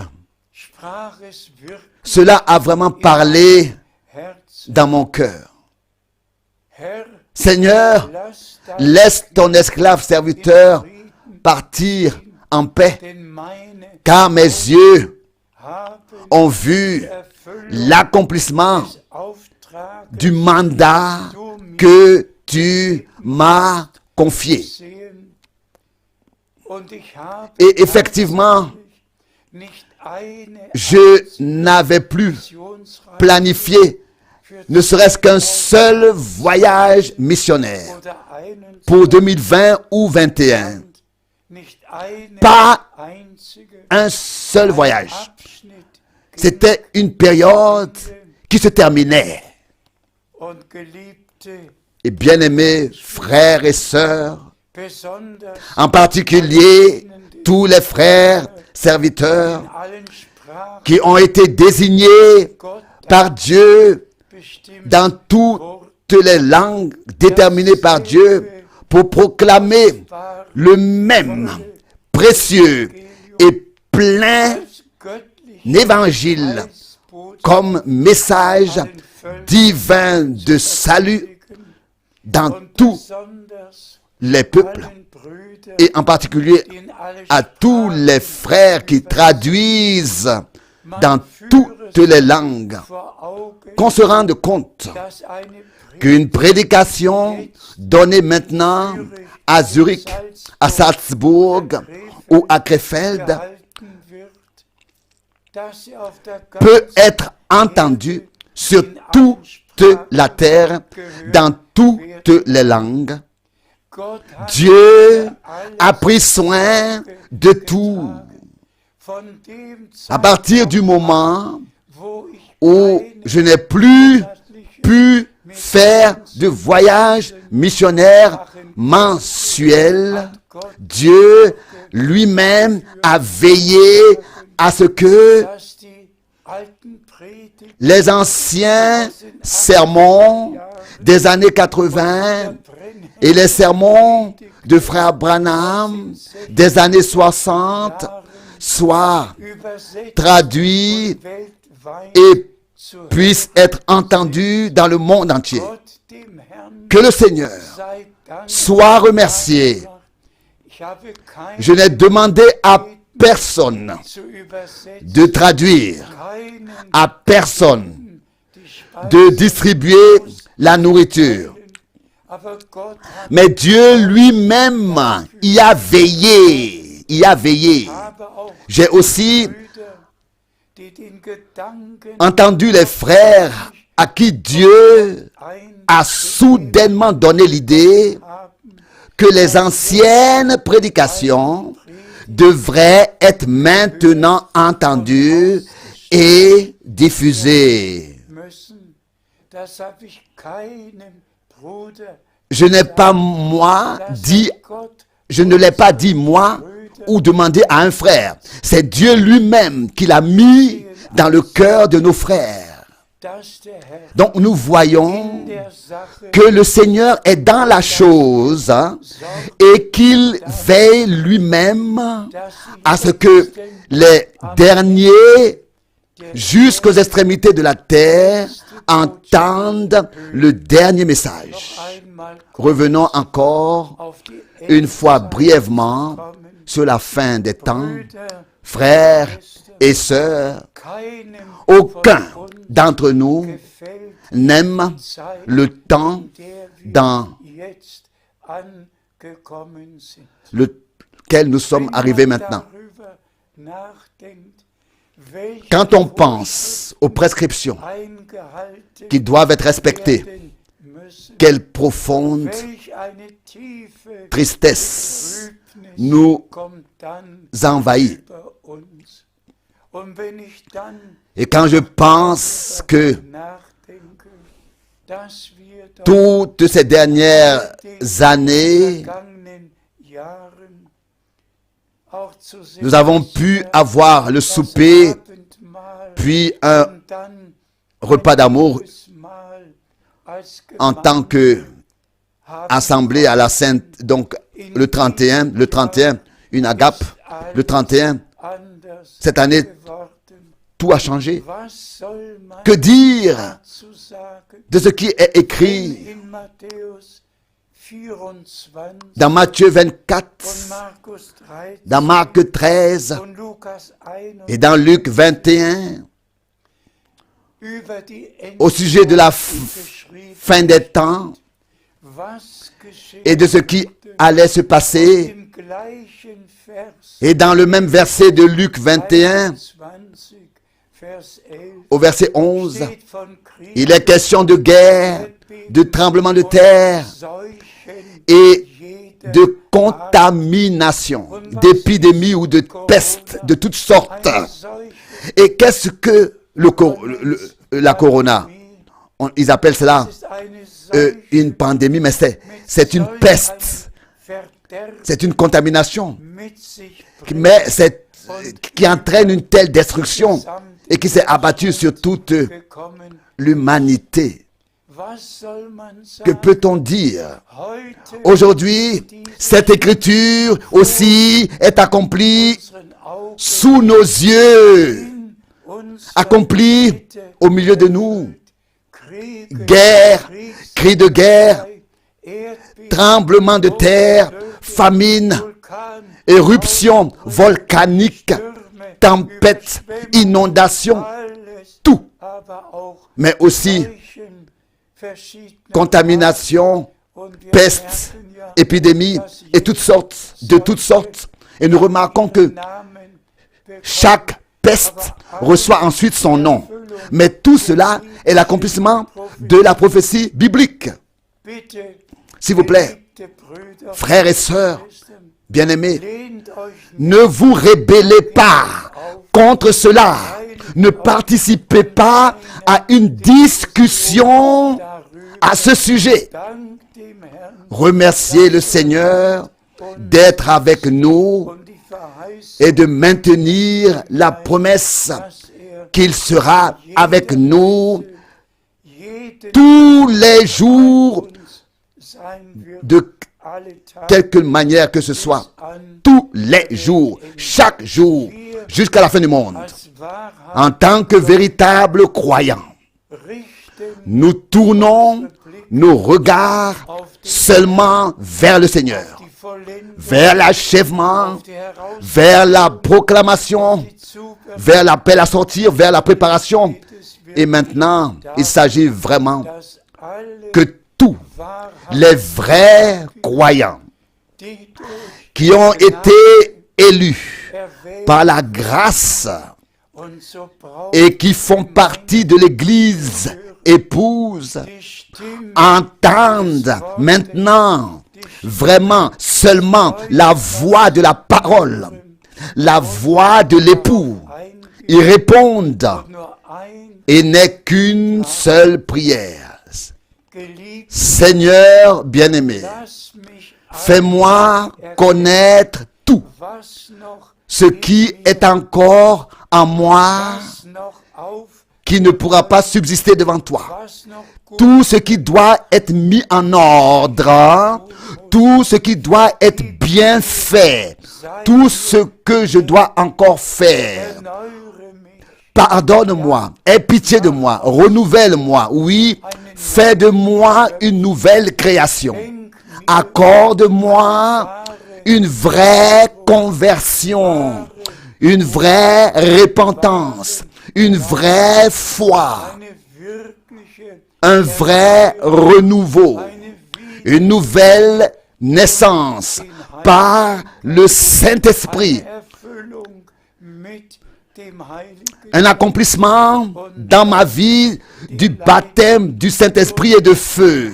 [SPEAKER 1] cela a vraiment parlé dans mon cœur. Seigneur, laisse ton esclave serviteur partir en paix,
[SPEAKER 3] denn meine
[SPEAKER 1] car mes yeux
[SPEAKER 3] haben
[SPEAKER 1] ont vu l'accomplissement
[SPEAKER 3] des Auftrages
[SPEAKER 1] du mandat que tu m'as confié.
[SPEAKER 3] gesehen und ich habe
[SPEAKER 1] Et effectivement,
[SPEAKER 3] nicht eine
[SPEAKER 1] je n'avais plus
[SPEAKER 3] Missionsreise
[SPEAKER 1] planifié
[SPEAKER 3] für
[SPEAKER 1] ne serait-ce qu'un seul voyage missionnaire
[SPEAKER 3] oder einen
[SPEAKER 1] pour 2020 ou 2021.
[SPEAKER 3] nicht eine
[SPEAKER 1] Pas
[SPEAKER 3] einzige
[SPEAKER 1] un seul voyage.
[SPEAKER 3] Abschnitt
[SPEAKER 1] C'était une période qui se terminait.
[SPEAKER 3] und geliebte,
[SPEAKER 1] Et bien-aimés frères et sœurs,
[SPEAKER 3] besonders
[SPEAKER 1] en particulier tous les frères serviteurs
[SPEAKER 3] in allen Sprachen
[SPEAKER 1] qui ont été désignés
[SPEAKER 3] Gott
[SPEAKER 1] par Dieu
[SPEAKER 3] bestimmt
[SPEAKER 1] dans toutes les langues déterminées par Dieu pour proclamer le même précieux et plein
[SPEAKER 3] als göttlich
[SPEAKER 1] évangile
[SPEAKER 3] Heilsbotschaft
[SPEAKER 1] comme message
[SPEAKER 3] allen Völkern
[SPEAKER 1] divin de salut dans
[SPEAKER 3] und
[SPEAKER 1] tous
[SPEAKER 3] besonders
[SPEAKER 1] les peuples
[SPEAKER 3] allen Brüdern,
[SPEAKER 1] et en particulier
[SPEAKER 3] die in alle
[SPEAKER 1] à tous les frères qui traduisent dans
[SPEAKER 3] führe
[SPEAKER 1] toutes les langues,
[SPEAKER 3] vor Augen,
[SPEAKER 1] qu'on se rende compte
[SPEAKER 3] dass eine
[SPEAKER 1] qu'une prédication donnée maintenant à Zurich, à Salzbourg ou à Krefeld
[SPEAKER 3] gehalten wird, dass sie auf der
[SPEAKER 1] peut
[SPEAKER 3] ganzen
[SPEAKER 1] être entendue sur toute la terre, dans toutes les langues.
[SPEAKER 3] Gott hat
[SPEAKER 1] Dieu
[SPEAKER 3] alles
[SPEAKER 1] a pris soin de tout.
[SPEAKER 3] von dem
[SPEAKER 1] À partir du moment
[SPEAKER 3] wo ich
[SPEAKER 1] où je n'ai plus pu faire de voyage missionnaire mensuel, Dieu lui-même a veillé à ce que
[SPEAKER 3] dass die alten Predigten
[SPEAKER 1] les anciens sermons des années 80 et les sermons de frère Branham des années 60 soient
[SPEAKER 3] übersetzt
[SPEAKER 1] traduits
[SPEAKER 3] weltweit
[SPEAKER 1] et
[SPEAKER 3] zu
[SPEAKER 1] puissent être entendus dans le monde entier.
[SPEAKER 3] Gott dem Herrn
[SPEAKER 1] Que le Seigneur
[SPEAKER 3] sei Dank.
[SPEAKER 1] soit remercié.
[SPEAKER 3] Ich habe kein
[SPEAKER 1] Je n'ai demandé à personne
[SPEAKER 3] zu übersetzen,
[SPEAKER 1] de traduire,
[SPEAKER 3] keinen
[SPEAKER 1] à personne
[SPEAKER 3] die Speise,
[SPEAKER 1] de distribuer la nourriture.
[SPEAKER 3] aber Gott hat
[SPEAKER 1] Mais Dieu lui-même y a veillé. Y a veillé.
[SPEAKER 3] aber auch
[SPEAKER 1] J'ai aussi
[SPEAKER 3] Brüder, die den Gedanken
[SPEAKER 1] entendu les frères à qui Dieu a soudainement donné l'idée
[SPEAKER 3] haben,
[SPEAKER 1] que les anciennes prédications devraient être maintenant entendues et diffusées.
[SPEAKER 3] müssen. Das habe ich keinem Bruder,
[SPEAKER 1] Je n'ai pas moi
[SPEAKER 3] das
[SPEAKER 1] dit,
[SPEAKER 3] hat Gott,
[SPEAKER 1] je ne l'ai pas dit moi ou demandé à un frère. C'est Dieu lui-même qui l'a mis dans le cœur de nos frères.
[SPEAKER 3] dass der Herr
[SPEAKER 1] Donc nous voyons
[SPEAKER 3] in der Sache
[SPEAKER 1] que le Seigneur est dans la chose et qu'il veille lui-même
[SPEAKER 3] dass
[SPEAKER 1] à ce que les derniers, jusqu'aux extrémités de la terre, entendent le dernier message.
[SPEAKER 3] einmal
[SPEAKER 1] Revenons encore
[SPEAKER 3] auf die
[SPEAKER 1] une fois brièvement sur la fin des temps.
[SPEAKER 3] Brüder,
[SPEAKER 1] Frères et sœurs,
[SPEAKER 3] keinem
[SPEAKER 1] aucun
[SPEAKER 3] von uns
[SPEAKER 1] d'entre nous
[SPEAKER 3] gefällt
[SPEAKER 1] n'aime
[SPEAKER 3] Zeit,
[SPEAKER 1] le temps
[SPEAKER 3] in der wir
[SPEAKER 1] dans
[SPEAKER 3] jetzt angekommen sind.
[SPEAKER 1] lequel nous sommes
[SPEAKER 3] Wenn
[SPEAKER 1] arrivés
[SPEAKER 3] man
[SPEAKER 1] maintenant.
[SPEAKER 3] darüber nachdenkt, welche
[SPEAKER 1] Quand on pense aux prescriptions
[SPEAKER 3] eingehalten
[SPEAKER 1] qui doivent être respectées,
[SPEAKER 3] werden müssen,
[SPEAKER 1] quelle profonde
[SPEAKER 3] welch eine tiefe
[SPEAKER 1] tristesse
[SPEAKER 3] Trübnis
[SPEAKER 1] nous
[SPEAKER 3] kommt dann
[SPEAKER 1] envahit.
[SPEAKER 3] über uns. Und wenn ich dann
[SPEAKER 1] Et quand je pense que
[SPEAKER 3] nachdenke, dass wir doch
[SPEAKER 1] toutes ces dernières années,
[SPEAKER 3] vergangenen Jahren auch zu sehen
[SPEAKER 1] nous avons pu avoir le
[SPEAKER 3] das
[SPEAKER 1] souper,
[SPEAKER 3] Abendmahl
[SPEAKER 1] puis un
[SPEAKER 3] und dann
[SPEAKER 1] repas d'amour
[SPEAKER 3] Mahl als
[SPEAKER 1] en tant que
[SPEAKER 3] haben
[SPEAKER 1] assemblée à la Sainte, donc le 31, une agape, le 31,
[SPEAKER 3] anders
[SPEAKER 1] cette année,
[SPEAKER 3] geworden.
[SPEAKER 1] tout a changé.
[SPEAKER 3] Was soll man
[SPEAKER 1] Que dire
[SPEAKER 3] dazu sagen?
[SPEAKER 1] de ce qui est écrit
[SPEAKER 3] In Matthäus 24
[SPEAKER 1] dans Matthieu 24,
[SPEAKER 3] und Markus 13
[SPEAKER 1] dans Marc 13
[SPEAKER 3] und Lukas 21
[SPEAKER 1] et dans Luc 21,
[SPEAKER 3] über die
[SPEAKER 1] au sujet de la
[SPEAKER 3] geschrieben,
[SPEAKER 1] fin des temps
[SPEAKER 3] was geschehen
[SPEAKER 1] et de ce qui allait se passer.
[SPEAKER 3] im gleichen Vers
[SPEAKER 1] Et dans le même verset de Luc 21,
[SPEAKER 3] 21, Vers 11,
[SPEAKER 1] au verset 11,
[SPEAKER 3] steht von Krieg,
[SPEAKER 1] il est question de guerre, de tremblement de terre
[SPEAKER 3] Seuchen,
[SPEAKER 1] et
[SPEAKER 3] jeder
[SPEAKER 1] de contamination, d'épidémie ou de peste de toutes sortes.
[SPEAKER 3] eine Seuche,
[SPEAKER 1] Et qu'est-ce que la corona? Ils appellent cela
[SPEAKER 3] ist eine Seuche
[SPEAKER 1] une pandémie, mais c'est une peste,
[SPEAKER 3] Verderb
[SPEAKER 1] c'est une contamination,
[SPEAKER 3] mit sich bringt.
[SPEAKER 1] mais qui entraîne une telle destruction et qui s'est abattue sur toute
[SPEAKER 3] Gekommen.
[SPEAKER 1] l'humanité.
[SPEAKER 3] Was soll man
[SPEAKER 1] Que
[SPEAKER 3] sagen?
[SPEAKER 1] peut-on dire?
[SPEAKER 3] Heute
[SPEAKER 1] Aujourd'hui, cette écriture aussi est accomplie
[SPEAKER 3] unseren Augen
[SPEAKER 1] sous nos yeux,
[SPEAKER 3] in unserer
[SPEAKER 1] accomplie
[SPEAKER 3] Mitte
[SPEAKER 1] au milieu de nous.
[SPEAKER 3] Kriege,
[SPEAKER 1] Guerre, cris de guerre,
[SPEAKER 3] Erdbeben,
[SPEAKER 1] tremblement de terre, famine,
[SPEAKER 3] Vulkan,
[SPEAKER 1] éruption volcanique,
[SPEAKER 3] Stürme,
[SPEAKER 1] tempête, inondation,
[SPEAKER 3] alles,
[SPEAKER 1] tout,
[SPEAKER 3] aber auch
[SPEAKER 1] mais aussi
[SPEAKER 3] Seuchen verschiedener
[SPEAKER 1] contamination,
[SPEAKER 3] und wir
[SPEAKER 1] peste,
[SPEAKER 3] merken ja,
[SPEAKER 1] épidémie
[SPEAKER 3] dass
[SPEAKER 1] et toutes sortes, de toutes sortes. Et nous remarquons que
[SPEAKER 3] Namen bekommen.
[SPEAKER 1] chaque peste reçoit ensuite son nom. Mais tout cela est l'accomplissement de la prophétie biblique.
[SPEAKER 3] Bitte,
[SPEAKER 1] S'il vous plaît,
[SPEAKER 3] geliebte Brüder,
[SPEAKER 1] frères et sœurs,
[SPEAKER 3] Schwestern,
[SPEAKER 1] bien-aimés,
[SPEAKER 3] lehnt euch
[SPEAKER 1] ne vous rébellez pas contre cela. Ne participez pas à une discussion
[SPEAKER 3] darüber,
[SPEAKER 1] à ce sujet.
[SPEAKER 3] dank dem Herrn
[SPEAKER 1] Remerciez le Seigneur d'être avec nous
[SPEAKER 3] und die Verheißung,
[SPEAKER 1] et de maintenir la promesse
[SPEAKER 3] dass
[SPEAKER 1] qu'il sera avec nous
[SPEAKER 3] jeden
[SPEAKER 1] tous les jours
[SPEAKER 3] uns sein wird,
[SPEAKER 1] de
[SPEAKER 3] alle Tage
[SPEAKER 1] quelque manière que ce soit.
[SPEAKER 3] an
[SPEAKER 1] Tous les jours, chaque jour, jusqu'à la fin du monde.
[SPEAKER 3] als Wahrheit
[SPEAKER 1] En tant que véritables croyants,
[SPEAKER 3] richten
[SPEAKER 1] nous tournons nos regards seulement vers le Seigneur,
[SPEAKER 3] die Vollendung,
[SPEAKER 1] vers l'achèvement,
[SPEAKER 3] die Herausforderung,
[SPEAKER 1] vers la proclamation,
[SPEAKER 3] die Zukunft
[SPEAKER 1] vers l'appel à sortir, vers la préparation.
[SPEAKER 3] des
[SPEAKER 1] Et maintenant, il s'agit vraiment
[SPEAKER 3] dass alle
[SPEAKER 1] que tous
[SPEAKER 3] Wahrheit,
[SPEAKER 1] les vrais croyants
[SPEAKER 3] die durch
[SPEAKER 1] qui ont été élus
[SPEAKER 3] erwählt
[SPEAKER 1] par la grâce
[SPEAKER 3] und so braucht
[SPEAKER 1] et qui font partie de l'Église épouse
[SPEAKER 3] die Stimme
[SPEAKER 1] entendent maintenant vraiment seulement la voix de la parole, la voix de l'époux. Ils répondent
[SPEAKER 3] nur ein
[SPEAKER 1] et n'est qu'une seule prière.
[SPEAKER 3] geliebt,
[SPEAKER 1] Seigneur bien-aimé,
[SPEAKER 3] lass mich
[SPEAKER 1] fais-moi connaître tout
[SPEAKER 3] was noch,
[SPEAKER 1] ce qui est encore en moi
[SPEAKER 3] was noch auf,
[SPEAKER 1] qui ne pourra pas subsister devant toi.
[SPEAKER 3] was noch gut,
[SPEAKER 1] Tout ce qui doit être mis en ordre, tout ce qui doit être bien fait, tout ce que je dois encore faire.
[SPEAKER 3] erneuere mich,
[SPEAKER 1] Pardonne-moi, aie pitié de moi, renouvelle-moi, oui, fais de moi une nouvelle création. Accorde-moi une vraie conversion, une vraie repentance, une vraie foi,
[SPEAKER 3] eine wirkliche,
[SPEAKER 1] un vrai renouveau,
[SPEAKER 3] eine
[SPEAKER 1] une nouvelle naissance par le Saint-Esprit,
[SPEAKER 3] Erfüllung mit dem Heiligen
[SPEAKER 1] un accomplissement dans ma vie du baptême du Saint-Esprit et de feu.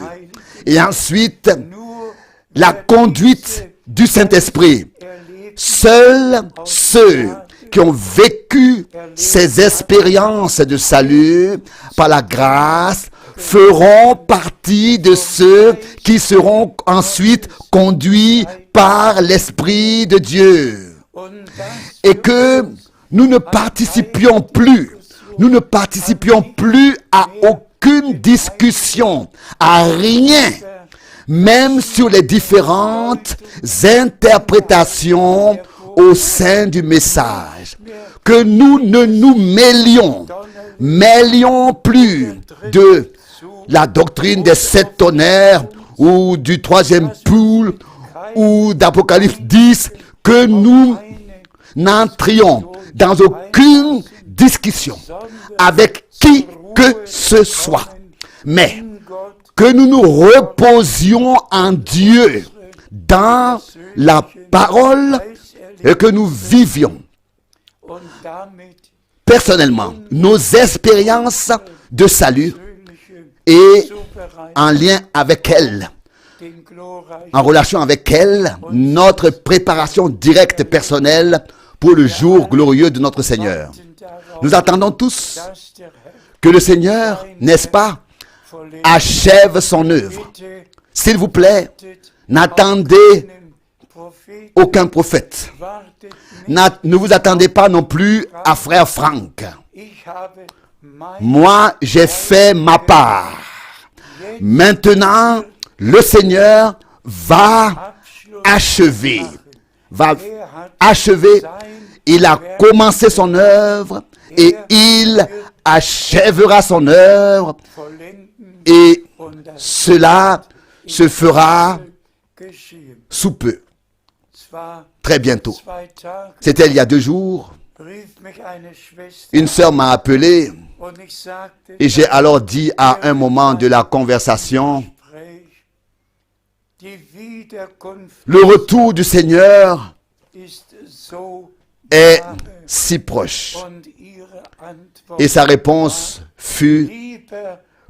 [SPEAKER 1] Et ensuite,
[SPEAKER 3] nur
[SPEAKER 1] la conduite du Saint-Esprit.
[SPEAKER 3] erlebt
[SPEAKER 1] Seuls ceux qui ont vécu ces expériences de salut par la grâce feront partie de ceux qui seront ensuite conduits par l'Esprit de Dieu.
[SPEAKER 3] und das
[SPEAKER 1] Et que nous ne participions plus à aucune discussion, à rien, même sur les différentes interprétations au sein du message. Que nous ne nous mêlions plus de la doctrine des 7 tonnerres ou du troisième poule ou d'Apocalypse 10, que nous n'entrions dans aucune discussion avec qui que ce soit, mais que nous nous reposions en Dieu dans la parole et que nous vivions personnellement nos expériences de salut et en lien avec elle, en relation avec elle, notre préparation directe personnelle pour le jour glorieux de notre Seigneur. Nous attendons tous que le Seigneur, n'est-ce pas, achève son œuvre. S'il vous plaît, n'attendez aucun prophète. Ne vous attendez pas non plus à frère Franck. Moi, j'ai fait ma part. Maintenant, le Seigneur va achever. Il a commencé son œuvre et il achèvera son œuvre. Et cela se fera sous peu, très bientôt. C'était il y a 2 jours. Une sœur m'a appelé et j'ai alors dit à un moment de la conversation, le retour du Seigneur est si proche. Et sa réponse fut,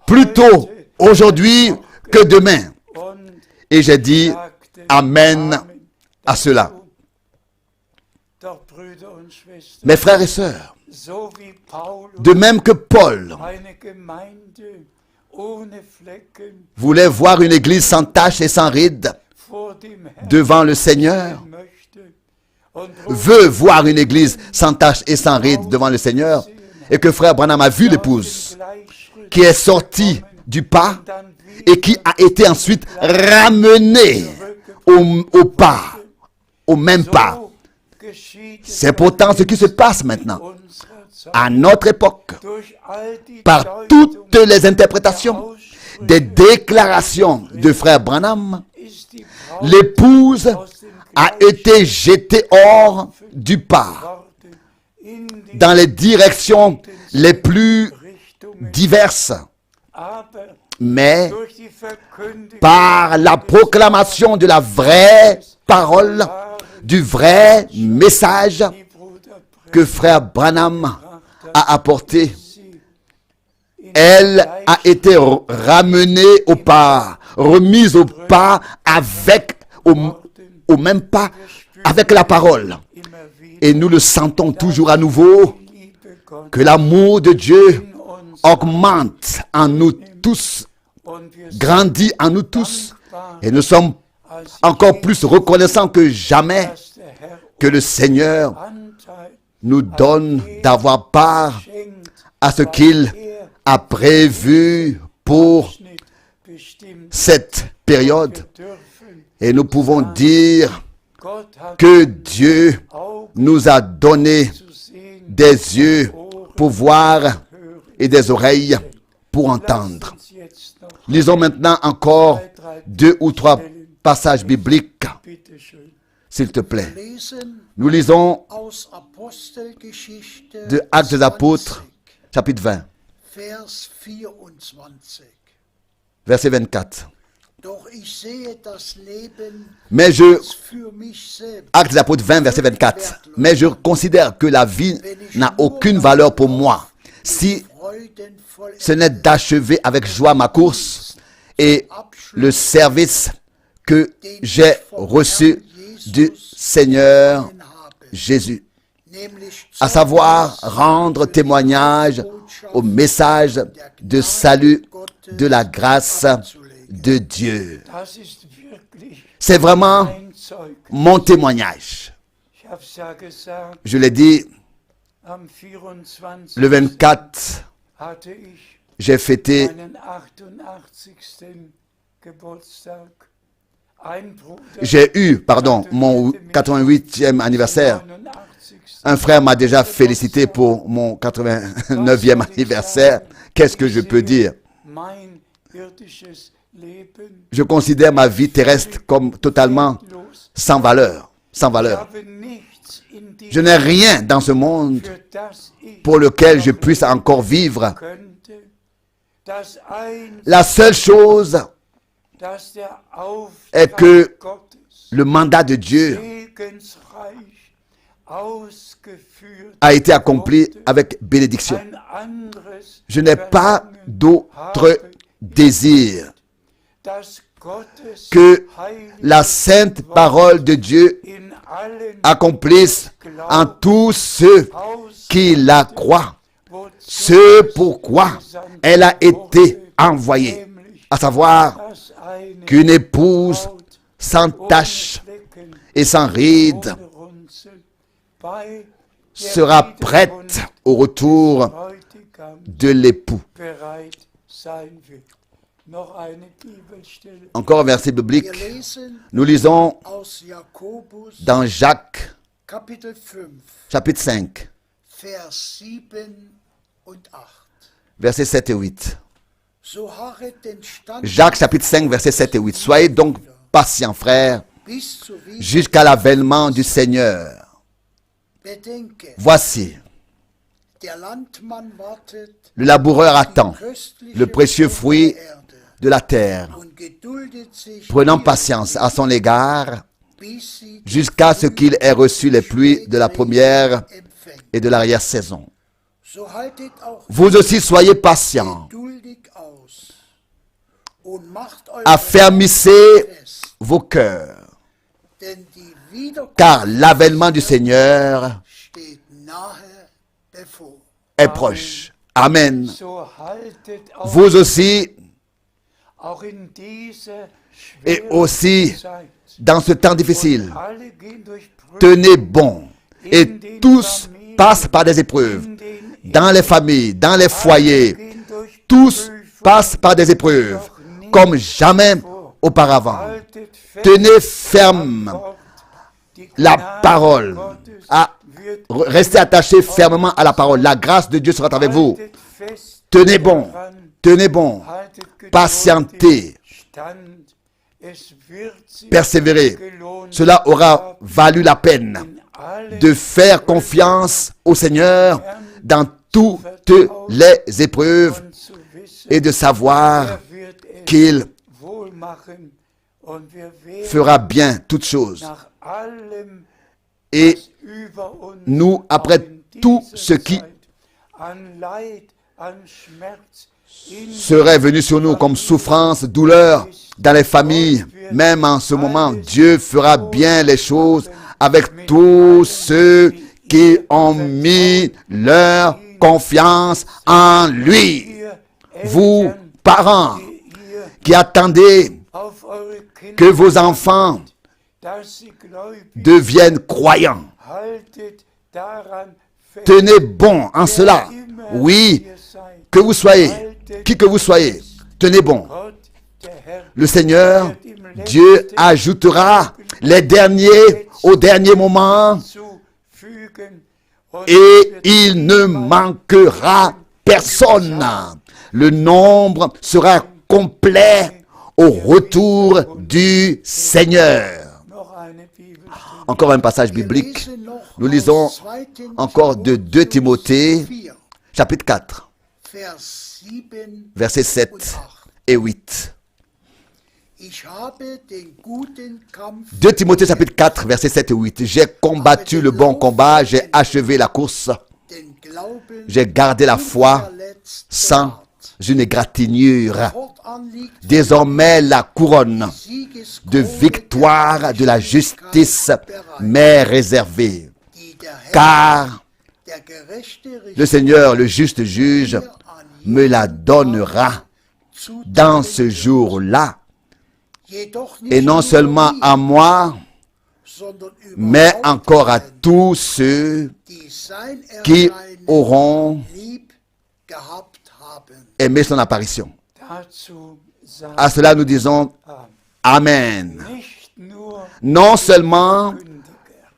[SPEAKER 1] plutôt aujourd'hui que demain. Et j'ai dit, amen à cela. Mes frères et sœurs, de même que Paul voulait voir une église sans tache et sans ride devant le Seigneur, veut voir une église sans tache et sans ride devant le Seigneur, et que frère Branham a vu l'épouse qui est sortie du pas et qui a été ensuite ramenée au pas, au même pas. C'est pourtant ce qui se passe maintenant, à notre époque, par toutes les interprétations des déclarations de frère Branham. L'épouse a été jetée hors du pas, dans les directions les plus diverses. Mais par la proclamation de la vraie parole, du vrai message que frère Branham a apporté, elle a été ramenée au pas, remise au pas au même pas avec la parole. Et nous le sentons toujours à nouveau, que l'amour de Dieu augmente en nous tous, grandit en nous tous, et nous sommes encore plus reconnaissants que jamais que le Seigneur nous donne d'avoir part à ce qu'il a prévu pour cette période. Et nous pouvons dire que Dieu nous a donné des yeux pour voir et des oreilles pour entendre. Lisons maintenant encore 2 ou 3 passages bibliques, s'il te plaît. Nous lisons de Actes des Apôtres, chapitre 20, verset 24. Mais Actes des Apôtres 20, verset 24. Mais je considère que la vie n'a aucune valeur pour moi si ce n'est d'achever avec joie ma course et le service que j'ai reçu du Seigneur Jésus, à savoir rendre témoignage au message de salut de la grâce de Dieu. C'est vraiment mon témoignage. Je l'ai dit, le 24, j'ai fêté mon 88e anniversaire. Un frère m'a déjà félicité pour mon 89e anniversaire. Qu'est-ce que je peux dire?
[SPEAKER 3] Leben
[SPEAKER 1] je considère ma vie terrestre comme totalement
[SPEAKER 3] los.
[SPEAKER 1] sans valeur. Sans
[SPEAKER 3] Ich
[SPEAKER 1] valeur.
[SPEAKER 3] habe nichts in
[SPEAKER 1] Je
[SPEAKER 3] diesem
[SPEAKER 1] n'ai rien dans ce monde
[SPEAKER 3] für das ich
[SPEAKER 1] pour lequel je puisse encore vivre.
[SPEAKER 3] könnte. Das Einzige,
[SPEAKER 1] La seule chose
[SPEAKER 3] dass der
[SPEAKER 1] est que
[SPEAKER 3] Auftrag Gottes
[SPEAKER 1] le mandat de Dieu
[SPEAKER 3] segensreich ausgeführt
[SPEAKER 1] a été accompli avec bénédiction.
[SPEAKER 3] ein anderes
[SPEAKER 1] Je n'ai pas
[SPEAKER 3] Verlangen
[SPEAKER 1] d'autre
[SPEAKER 3] habe,
[SPEAKER 1] désir
[SPEAKER 3] dass Gottes
[SPEAKER 1] que
[SPEAKER 3] heilige
[SPEAKER 1] la sainte parole de Dieu
[SPEAKER 3] in allen
[SPEAKER 1] accomplisse en tous ceux qui la croient.
[SPEAKER 3] wozu
[SPEAKER 1] Ce pourquoi elle a été envoyée,
[SPEAKER 3] nämlich
[SPEAKER 1] à savoir
[SPEAKER 3] dass eine
[SPEAKER 1] qu'une épouse
[SPEAKER 3] Braut
[SPEAKER 1] sans
[SPEAKER 3] ohne
[SPEAKER 1] tache
[SPEAKER 3] Flecken,
[SPEAKER 1] et sans ride
[SPEAKER 3] ohne Runzel bei der
[SPEAKER 1] sera prête
[SPEAKER 3] Wiederkunft
[SPEAKER 1] au retour
[SPEAKER 3] Bräutigams
[SPEAKER 1] de l'époux.
[SPEAKER 3] bereit sein wird. Noch eine Bibelstelle.
[SPEAKER 1] Encore un verset biblique.
[SPEAKER 4] Wir lesen
[SPEAKER 1] Nous lisons
[SPEAKER 4] aus Jakobus
[SPEAKER 1] dans Jacques,
[SPEAKER 4] Kapitel 5,
[SPEAKER 1] chapitre 5,
[SPEAKER 4] Vers 7 und 8.
[SPEAKER 1] versets 7 et 8.
[SPEAKER 4] So harret den Stand
[SPEAKER 1] Jacques, chapitre 5, versets 7 et 8. Soyez donc patients, frères,
[SPEAKER 4] bis zur Wiederkunft.
[SPEAKER 1] jusqu'à l'avènement du Seigneur.
[SPEAKER 4] Bedenke,
[SPEAKER 1] Voici,
[SPEAKER 4] der Landmann wartet
[SPEAKER 1] le laboureur attend
[SPEAKER 4] köstliche
[SPEAKER 1] le précieux fruit
[SPEAKER 4] Frucht der Erde
[SPEAKER 1] de la terre,
[SPEAKER 4] und geduldet sich
[SPEAKER 1] prenant
[SPEAKER 4] ihre
[SPEAKER 1] patience à son égard
[SPEAKER 4] bis sie die
[SPEAKER 1] jusqu'à ce qu'il ait reçu les pluies de la première
[SPEAKER 4] empfängt.
[SPEAKER 1] et de l'arrière-saison.
[SPEAKER 4] So haltet auch
[SPEAKER 1] Vous aussi soyez patients,
[SPEAKER 4] geduldig aus und macht eure
[SPEAKER 1] affermissez
[SPEAKER 4] fest,
[SPEAKER 1] vos cœurs,
[SPEAKER 4] denn die Wiederkunft
[SPEAKER 1] car l'avènement du Seigneur
[SPEAKER 4] steht nahe bevor.
[SPEAKER 1] est proche. Amen.
[SPEAKER 3] So haltet auch,
[SPEAKER 1] Vous aussi,
[SPEAKER 3] auch in dieser
[SPEAKER 1] et
[SPEAKER 3] schweren
[SPEAKER 1] aussi
[SPEAKER 3] Zeit.
[SPEAKER 1] dans ce temps difficile,
[SPEAKER 3] Alle gehen durch Prüfungen,
[SPEAKER 1] tenez bon. Et tous passent par des épreuves.
[SPEAKER 3] in den
[SPEAKER 1] Dans les familles, dans les foyers,
[SPEAKER 3] gehen durch
[SPEAKER 1] tous
[SPEAKER 3] Prüfungen.
[SPEAKER 1] passent par des épreuves, comme jamais auparavant.
[SPEAKER 3] Haltet fest
[SPEAKER 1] Tenez ferme
[SPEAKER 3] am Wort. Die
[SPEAKER 1] la
[SPEAKER 3] Gnade
[SPEAKER 1] parole.
[SPEAKER 3] Gottes wird
[SPEAKER 1] Restez attachés fermement à la parole. La grâce de Dieu sera avec vous.
[SPEAKER 3] haltet fest
[SPEAKER 1] Tenez bon.
[SPEAKER 3] daran,
[SPEAKER 1] Tenez bon.
[SPEAKER 3] haltet geduldig
[SPEAKER 1] Patientez.
[SPEAKER 3] stand. Es wird sich
[SPEAKER 1] Persévérez.
[SPEAKER 3] gelohnt
[SPEAKER 1] Cela aura
[SPEAKER 3] haben,
[SPEAKER 1] valu la peine
[SPEAKER 3] in allen
[SPEAKER 1] de faire confiance au Seigneur dans toutes les épreuves
[SPEAKER 3] und zu wissen,
[SPEAKER 1] et de savoir
[SPEAKER 3] wird es
[SPEAKER 1] qu'il
[SPEAKER 3] wohl machen und wir werden
[SPEAKER 1] fera bien toutes choses.
[SPEAKER 3] nach allem
[SPEAKER 1] Et
[SPEAKER 3] über uns
[SPEAKER 1] nous, après
[SPEAKER 3] auch in
[SPEAKER 1] tout
[SPEAKER 3] dieser
[SPEAKER 1] ce qui
[SPEAKER 3] Zeit an Leid, an Schmerz in
[SPEAKER 1] serait venu sur nous comme souffrance, douleur dans les familles, même en ce moment, Dieu fera bien les choses avec tous ceux qui ont mis leur confiance en lui.
[SPEAKER 3] ihr
[SPEAKER 1] Vous,
[SPEAKER 3] Eltern,
[SPEAKER 1] parents,
[SPEAKER 3] die ihr
[SPEAKER 1] qui attendez
[SPEAKER 3] auf eure Kinder
[SPEAKER 1] que vos enfants
[SPEAKER 3] dass sie gläubig
[SPEAKER 1] deviennent croyants.
[SPEAKER 3] haltet daran fest.
[SPEAKER 1] Tenez bon en cela.
[SPEAKER 3] Wer immer
[SPEAKER 1] Oui,
[SPEAKER 3] ihr seid,
[SPEAKER 1] que vous soyez, qui que vous soyez, tenez bon.
[SPEAKER 3] Gott, der Herr,
[SPEAKER 1] Le Seigneur, Dieu ajoutera les derniers au dernier moment
[SPEAKER 3] zufügen und
[SPEAKER 1] et il ne manquera personne. Le nombre sera complet au retour du Seigneur.
[SPEAKER 3] noch eine Bibelstelle.
[SPEAKER 1] Encore un passage
[SPEAKER 4] Wir
[SPEAKER 1] biblique.
[SPEAKER 4] lesen noch
[SPEAKER 1] Nous lisons
[SPEAKER 4] aus 2.
[SPEAKER 1] encore de 2 Timothée,
[SPEAKER 4] 4,
[SPEAKER 1] chapitre 4,
[SPEAKER 4] Vers 7
[SPEAKER 1] versets 7
[SPEAKER 4] und 8.
[SPEAKER 1] et 8.
[SPEAKER 4] Ich habe den guten Kampf
[SPEAKER 1] 2 Timothée, chapitre 4, versets 7 et 8. J'ai combattu le bon combat, j'ai achevé la course,
[SPEAKER 4] den Glauben
[SPEAKER 1] j'ai gardé la foi
[SPEAKER 4] unverletzt
[SPEAKER 1] sans
[SPEAKER 4] bewahrt.
[SPEAKER 1] une égratignure.
[SPEAKER 4] Fortan liegt
[SPEAKER 1] Désormais, la couronne
[SPEAKER 4] Siegeskrone
[SPEAKER 1] de victoire de la justice
[SPEAKER 4] bereit,
[SPEAKER 1] m'est réservée.
[SPEAKER 4] die der Herr,
[SPEAKER 1] Car
[SPEAKER 4] der gerechte
[SPEAKER 1] le
[SPEAKER 4] Richter,
[SPEAKER 1] Seigneur, le juste juge,
[SPEAKER 4] an
[SPEAKER 1] me la donnera
[SPEAKER 4] zuteilen
[SPEAKER 1] dans ce jour-là.
[SPEAKER 4] jedoch nicht
[SPEAKER 1] Et non
[SPEAKER 4] nur
[SPEAKER 1] seulement
[SPEAKER 4] mir,
[SPEAKER 1] à moi,
[SPEAKER 4] sondern
[SPEAKER 1] mais
[SPEAKER 4] überhaupt
[SPEAKER 1] encore à
[SPEAKER 4] allen,
[SPEAKER 1] tous ceux
[SPEAKER 4] die sein
[SPEAKER 1] qui
[SPEAKER 4] Erscheinen
[SPEAKER 1] auront
[SPEAKER 4] lieb gehabt haben.
[SPEAKER 1] aimé son apparition.
[SPEAKER 3] Dazu sagt
[SPEAKER 1] À cela, nous disons Amen.
[SPEAKER 3] nicht nur
[SPEAKER 1] Non seulement
[SPEAKER 3] Kündiger,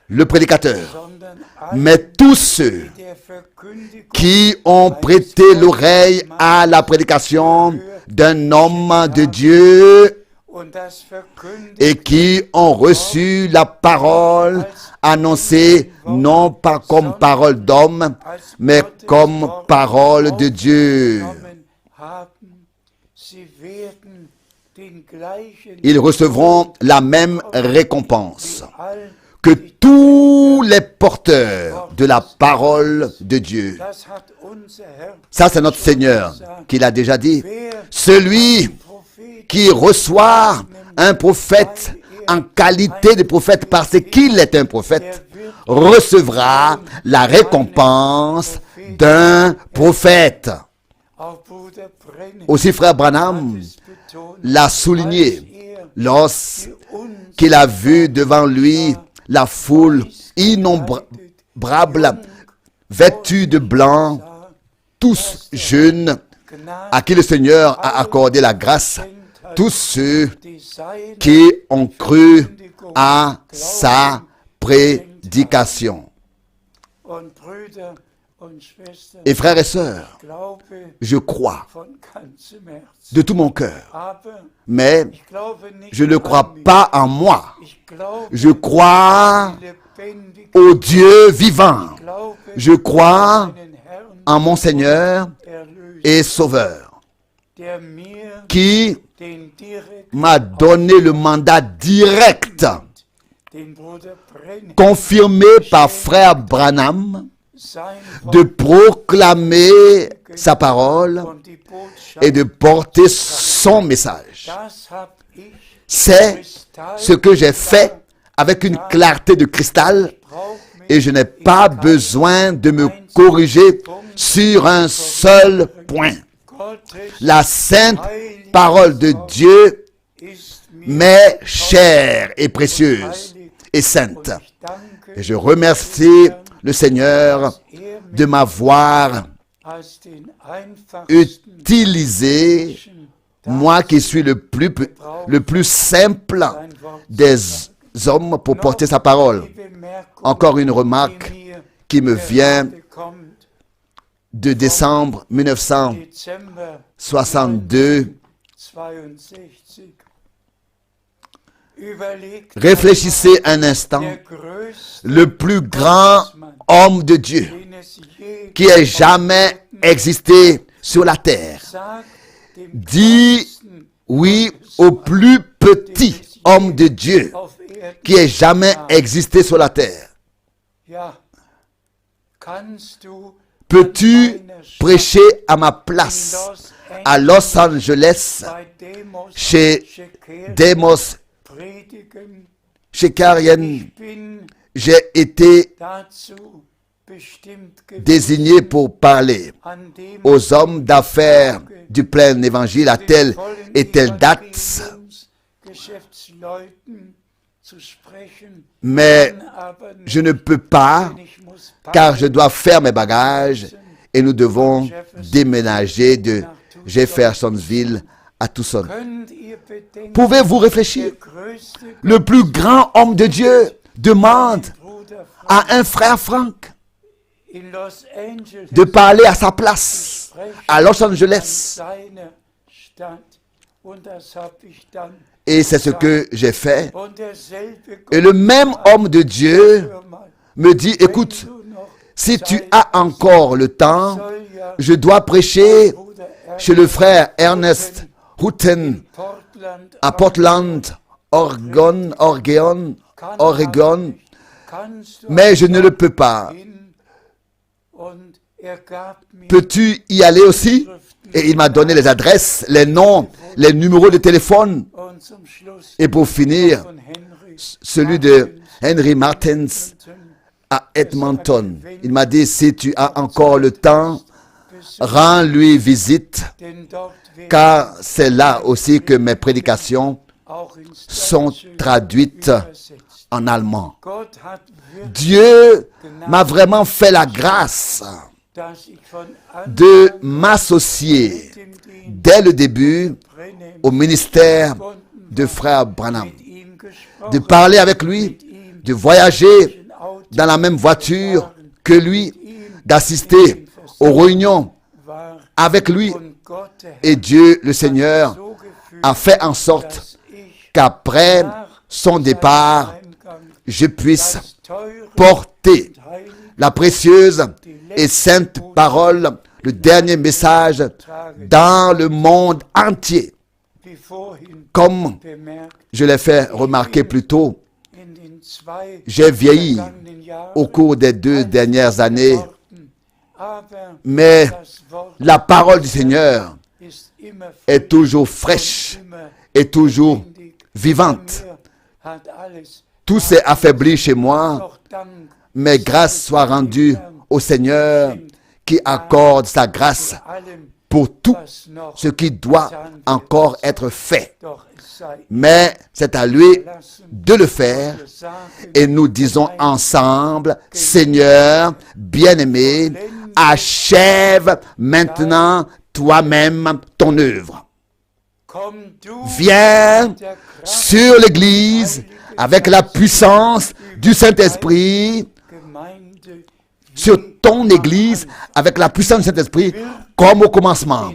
[SPEAKER 1] le prédicateur,
[SPEAKER 3] sondern alle,
[SPEAKER 1] mais tous ceux
[SPEAKER 3] die der Verkündigung
[SPEAKER 1] qui ont prêté l'oreille à la prédication d'un homme de Dieu
[SPEAKER 3] und das verkündigt
[SPEAKER 1] et qui ont reçu la parole annoncée non pas comme parole d'homme, mais comme parole de Dieu.
[SPEAKER 3] genommen haben. Sie werden den gleichen
[SPEAKER 1] Ils recevront la même récompense
[SPEAKER 3] all
[SPEAKER 1] que tous les porteurs de la parole de Dieu.
[SPEAKER 3] das hat unser Herr
[SPEAKER 1] Ça, c'est notre Seigneur qui l'a déjà dit.
[SPEAKER 3] wer
[SPEAKER 1] Celui
[SPEAKER 3] Prophet
[SPEAKER 1] qui reçoit un prophète en qualité de prophète parce qu'il est un prophète recevra la récompense d'un prophète.
[SPEAKER 3] auch Bruder Brennan
[SPEAKER 1] Aussi, frère Branham
[SPEAKER 3] es betont,
[SPEAKER 1] l'a souligné lorsqu'il a vu devant lui la foule innombrable, vêtue de blanc, tous jeunes, à qui le Seigneur a accordé la grâce, tous ceux
[SPEAKER 3] die seine
[SPEAKER 1] qui ont cru à sa prédication.
[SPEAKER 3] und Brüder und Schwestern,
[SPEAKER 1] Et frères et sœurs,
[SPEAKER 3] glaube
[SPEAKER 1] je crois
[SPEAKER 3] von ganzem Herzen.
[SPEAKER 1] de tout mon cœur,
[SPEAKER 3] Aber
[SPEAKER 1] mais
[SPEAKER 3] ich glaube nicht
[SPEAKER 1] je ne
[SPEAKER 3] an
[SPEAKER 1] crois
[SPEAKER 3] mich.
[SPEAKER 1] pas en moi.
[SPEAKER 3] Ich glaube
[SPEAKER 1] Je crois
[SPEAKER 3] lebendig.
[SPEAKER 1] au Dieu vivant.
[SPEAKER 3] Ich glaube
[SPEAKER 1] Je crois
[SPEAKER 3] meinen Herrn
[SPEAKER 1] en mon Seigneur
[SPEAKER 3] Erlöser,
[SPEAKER 1] et Sauveur,
[SPEAKER 3] der mir
[SPEAKER 1] qui
[SPEAKER 3] den direkt
[SPEAKER 1] m'a donné le mandat direct,
[SPEAKER 3] den Bruder Brennan
[SPEAKER 1] confirmé par frère Branham,
[SPEAKER 3] sein
[SPEAKER 1] de
[SPEAKER 3] Wort
[SPEAKER 1] proclamer sa parole
[SPEAKER 3] und die Botschaft.
[SPEAKER 1] et de porter son message.
[SPEAKER 3] Das hab ich
[SPEAKER 1] C'est
[SPEAKER 3] kristall-
[SPEAKER 1] ce que j'ai fait avec une clarté de cristal
[SPEAKER 3] brauch mich
[SPEAKER 1] et je n'ai pas besoin de me corriger sur un seul point.
[SPEAKER 3] Gottes
[SPEAKER 1] La sainte parole de Dieu
[SPEAKER 3] ist mir
[SPEAKER 1] m'est chère et précieuse et sainte.
[SPEAKER 3] ich danke
[SPEAKER 1] Et je remercie le Seigneur
[SPEAKER 3] er mich
[SPEAKER 1] de m'avoir
[SPEAKER 3] als den einfachsten
[SPEAKER 1] utilisé,
[SPEAKER 3] Menschen
[SPEAKER 1] moi qui suis le plus simple
[SPEAKER 3] sein Wort.
[SPEAKER 1] des hommes pour porter sa parole.
[SPEAKER 3] Die Bemerkung,
[SPEAKER 1] Encore une remarque
[SPEAKER 3] die mir
[SPEAKER 1] qui me vient
[SPEAKER 3] gerade kommt,
[SPEAKER 1] de décembre 1962.
[SPEAKER 3] Dezember 62. Überlegt
[SPEAKER 1] Réfléchissez un instant,
[SPEAKER 3] der größte,
[SPEAKER 1] le plus grand homme de Dieu
[SPEAKER 3] den es je
[SPEAKER 1] qui ait jamais existé sur la terre,
[SPEAKER 3] sagt, dem
[SPEAKER 1] dit
[SPEAKER 3] kleinsten
[SPEAKER 1] oui au plus petit homme de Dieu
[SPEAKER 3] auf Erden.
[SPEAKER 1] qui ait jamais existé sur la terre.
[SPEAKER 3] Ja, kannst du
[SPEAKER 1] Peux-tu prêcher à ma place à Los Angeles,
[SPEAKER 3] bei Demos
[SPEAKER 1] chez
[SPEAKER 3] Sheker
[SPEAKER 1] Demos
[SPEAKER 3] predigen?
[SPEAKER 1] Shekarian?
[SPEAKER 3] Ich bin
[SPEAKER 1] J'ai été
[SPEAKER 3] dazu bestimmt gewesen,
[SPEAKER 1] désigné pour parler
[SPEAKER 3] an dem
[SPEAKER 1] aux hommes d'affaires du plein évangile à telle et telle date,
[SPEAKER 3] Geschäftsleuten zu sprechen,
[SPEAKER 1] mais
[SPEAKER 3] dann aber nicht,
[SPEAKER 1] je ne peux pas
[SPEAKER 3] denn ich muss
[SPEAKER 1] car je dois faire mes bagages et nous devons déménager de Jeffersonville à Tucson.
[SPEAKER 3] Könnt ihr bedenken,
[SPEAKER 1] Pouvez-vous réfléchir?
[SPEAKER 3] der größte
[SPEAKER 1] Le plus grand homme de Dieu demande
[SPEAKER 3] Bruder
[SPEAKER 1] à un frère Frank
[SPEAKER 3] in Los Angeles
[SPEAKER 1] de parler à sa place à Los Angeles.
[SPEAKER 3] an seiner Stadt. Und das hab ich dann.
[SPEAKER 1] Et c'est ce que j'ai fait.
[SPEAKER 3] Und derselbe
[SPEAKER 1] Et le même homme de Dieu
[SPEAKER 3] hör mal,
[SPEAKER 1] me dit, écoute,
[SPEAKER 3] du noch
[SPEAKER 1] si tu as encore le temps,
[SPEAKER 3] soll ja
[SPEAKER 1] je dois prêcher
[SPEAKER 3] Bruder
[SPEAKER 1] chez le frère Ernest Houghton
[SPEAKER 3] Portland
[SPEAKER 1] à Portland, Oregon,
[SPEAKER 3] kannst du
[SPEAKER 1] mais je ne le peux pas.
[SPEAKER 3] hin. Und gab mir
[SPEAKER 1] Peux-tu y aller aussi? Et il m'a donné les adresses, les noms, les numéros de téléphone.
[SPEAKER 3] und zum Schluss
[SPEAKER 1] Et pour finir,
[SPEAKER 3] von Henry
[SPEAKER 1] celui de Henry Martins à Edmonton. Il m'a dit, si tu as encore le temps, rends-lui visite,
[SPEAKER 3] denn dort wird
[SPEAKER 1] car c'est là aussi que mes prédications
[SPEAKER 3] auch ins
[SPEAKER 1] sont
[SPEAKER 3] Deutsche
[SPEAKER 1] traduites
[SPEAKER 3] übersetzt.
[SPEAKER 1] en allemand.
[SPEAKER 3] Gott hat wirklich,
[SPEAKER 1] Dieu m'a vraiment fait la grâce
[SPEAKER 3] dass ich von Anfang
[SPEAKER 1] de m'associer
[SPEAKER 3] dem Dienst
[SPEAKER 1] dès le début
[SPEAKER 3] Brennan
[SPEAKER 1] au ministère de frère Branham,
[SPEAKER 3] mit ihm
[SPEAKER 1] de
[SPEAKER 3] gesprochen,
[SPEAKER 1] parler avec lui, de voyager dans la même voiture que lui, d'assister aux réunions
[SPEAKER 3] war
[SPEAKER 1] avec lui
[SPEAKER 3] und
[SPEAKER 1] Et Dieu, le Seigneur, a fait en sorte qu'après son départ, je puisse porter la précieuse et sainte parole, le dernier message dans le monde entier. Comme je l'ai fait remarquer plus tôt, j'ai vieilli au cours des 2 dernières années, mais la parole du Seigneur est toujours fraîche et toujours vivante. Tout s'est affaibli chez moi, mais grâce soit rendue au Seigneur qui accorde sa grâce pour tout ce qui doit encore être fait. Mais c'est à lui de le faire et nous disons ensemble, Seigneur, bien-aimé, achève maintenant toi-même ton œuvre. Viens sur l'Église avec la puissance du Saint-Esprit, sur ton Église avec la puissance du Saint-Esprit, comme au commencement.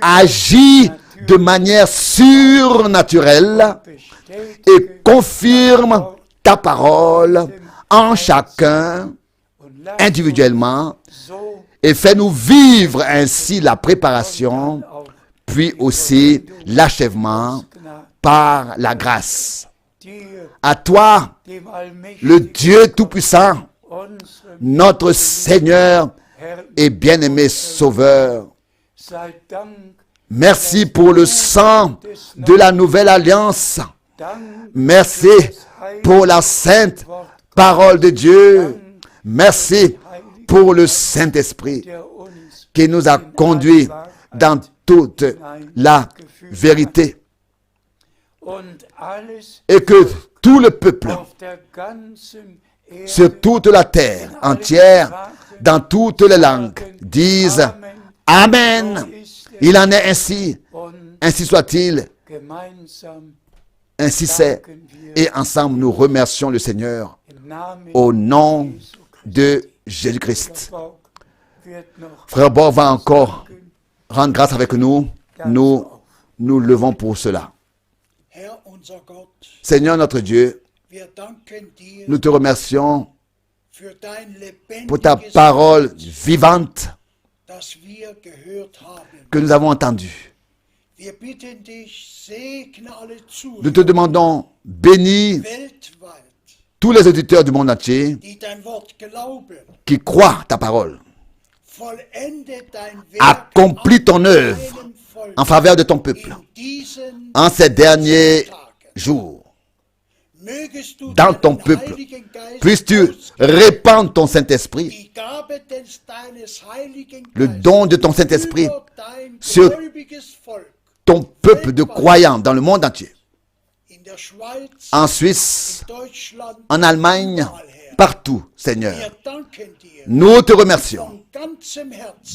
[SPEAKER 1] Agis de manière surnaturelle et confirme ta parole en chacun, individuellement, et fais-nous vivre ainsi la préparation, puis aussi l'achèvement par la grâce. À toi, le Dieu Tout-Puissant, notre Seigneur et bien-aimé Sauveur, merci pour le sang de la nouvelle alliance. Merci pour la sainte parole de Dieu. Merci pour le Saint-Esprit qui nous a conduits dans toute la vérité. Et que tout le peuple, sur toute la terre entière, dans toutes les langues, disent Amen. Il en est ainsi. Ainsi soit-il. Ainsi c'est. Et ensemble, nous remercions le Seigneur au nom de Jésus-Christ. Frère Bob va encore rendre grâce avec nous. Nous levons pour cela. Seigneur notre Dieu, nous te remercions pour ta parole vivante que nous avons entendue. Nous te demandons, bénis tous les auditeurs du monde entier qui croient ta parole. Accomplis ton œuvre en faveur de ton peuple en ces derniers jours. Dans ton peuple, puisses-tu répandre ton Saint-Esprit, le don de ton Saint-Esprit sur ton peuple de croyants dans le monde entier, en Suisse, en Allemagne, partout, Seigneur. Nous te remercions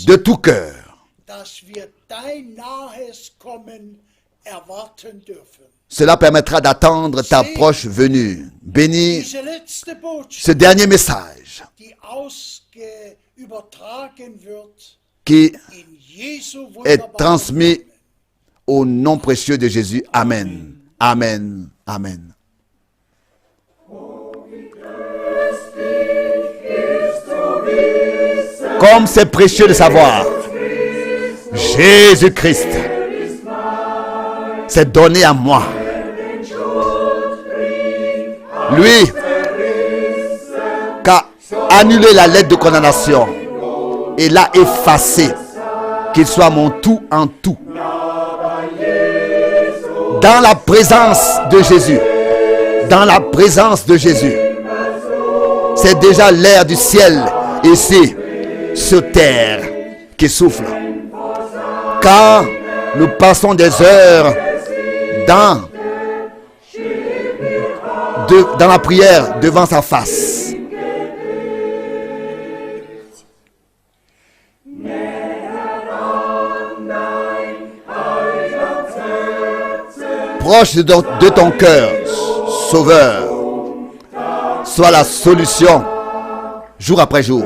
[SPEAKER 1] de tout cœur. Cela permettra d'attendre ta proche venue. Bénis ce dernier message qui est transmis au nom précieux de Jésus. Amen. Amen. Amen. Comme c'est précieux de savoir, Jésus-Christ s'est donné à moi. Lui qui a annulé la lettre de condamnation et l'a effacé, qu'il soit mon tout en tout. Dans la présence de Jésus, dans la présence de Jésus, c'est déjà l'air du ciel ici, sur terre, qui souffle. Quand nous passons des heures dans la prière devant sa face. Proche de ton cœur, Sauveur, soit la solution jour après jour.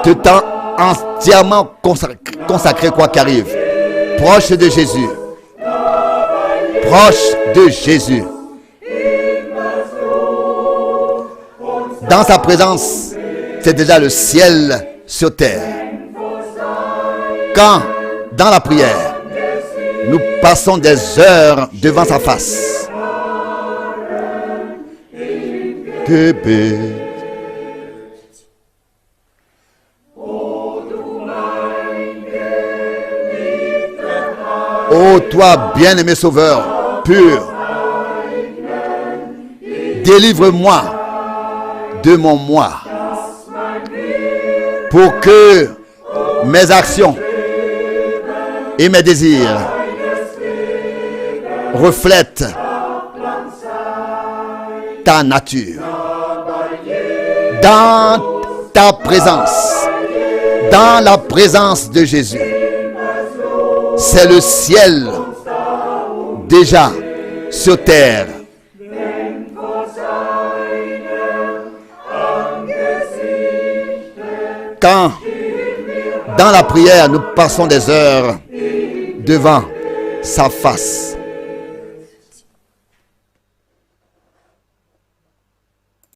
[SPEAKER 1] te temps entièrement consacré quoi qu'arrive. Proche de Jésus. Proche de Jésus. Dans sa présence, c'est déjà le ciel sur terre. Quand, dans la prière, nous passons des heures devant sa face. Ô toi, bien-aimé Sauveur, pur, délivre-moi de mon moi, pour que mes actions et mes désirs reflètent ta nature. Dans ta présence, dans la présence de Jésus, c'est le ciel déjà sur terre. Quand, dans la prière, nous passons des heures devant sa face,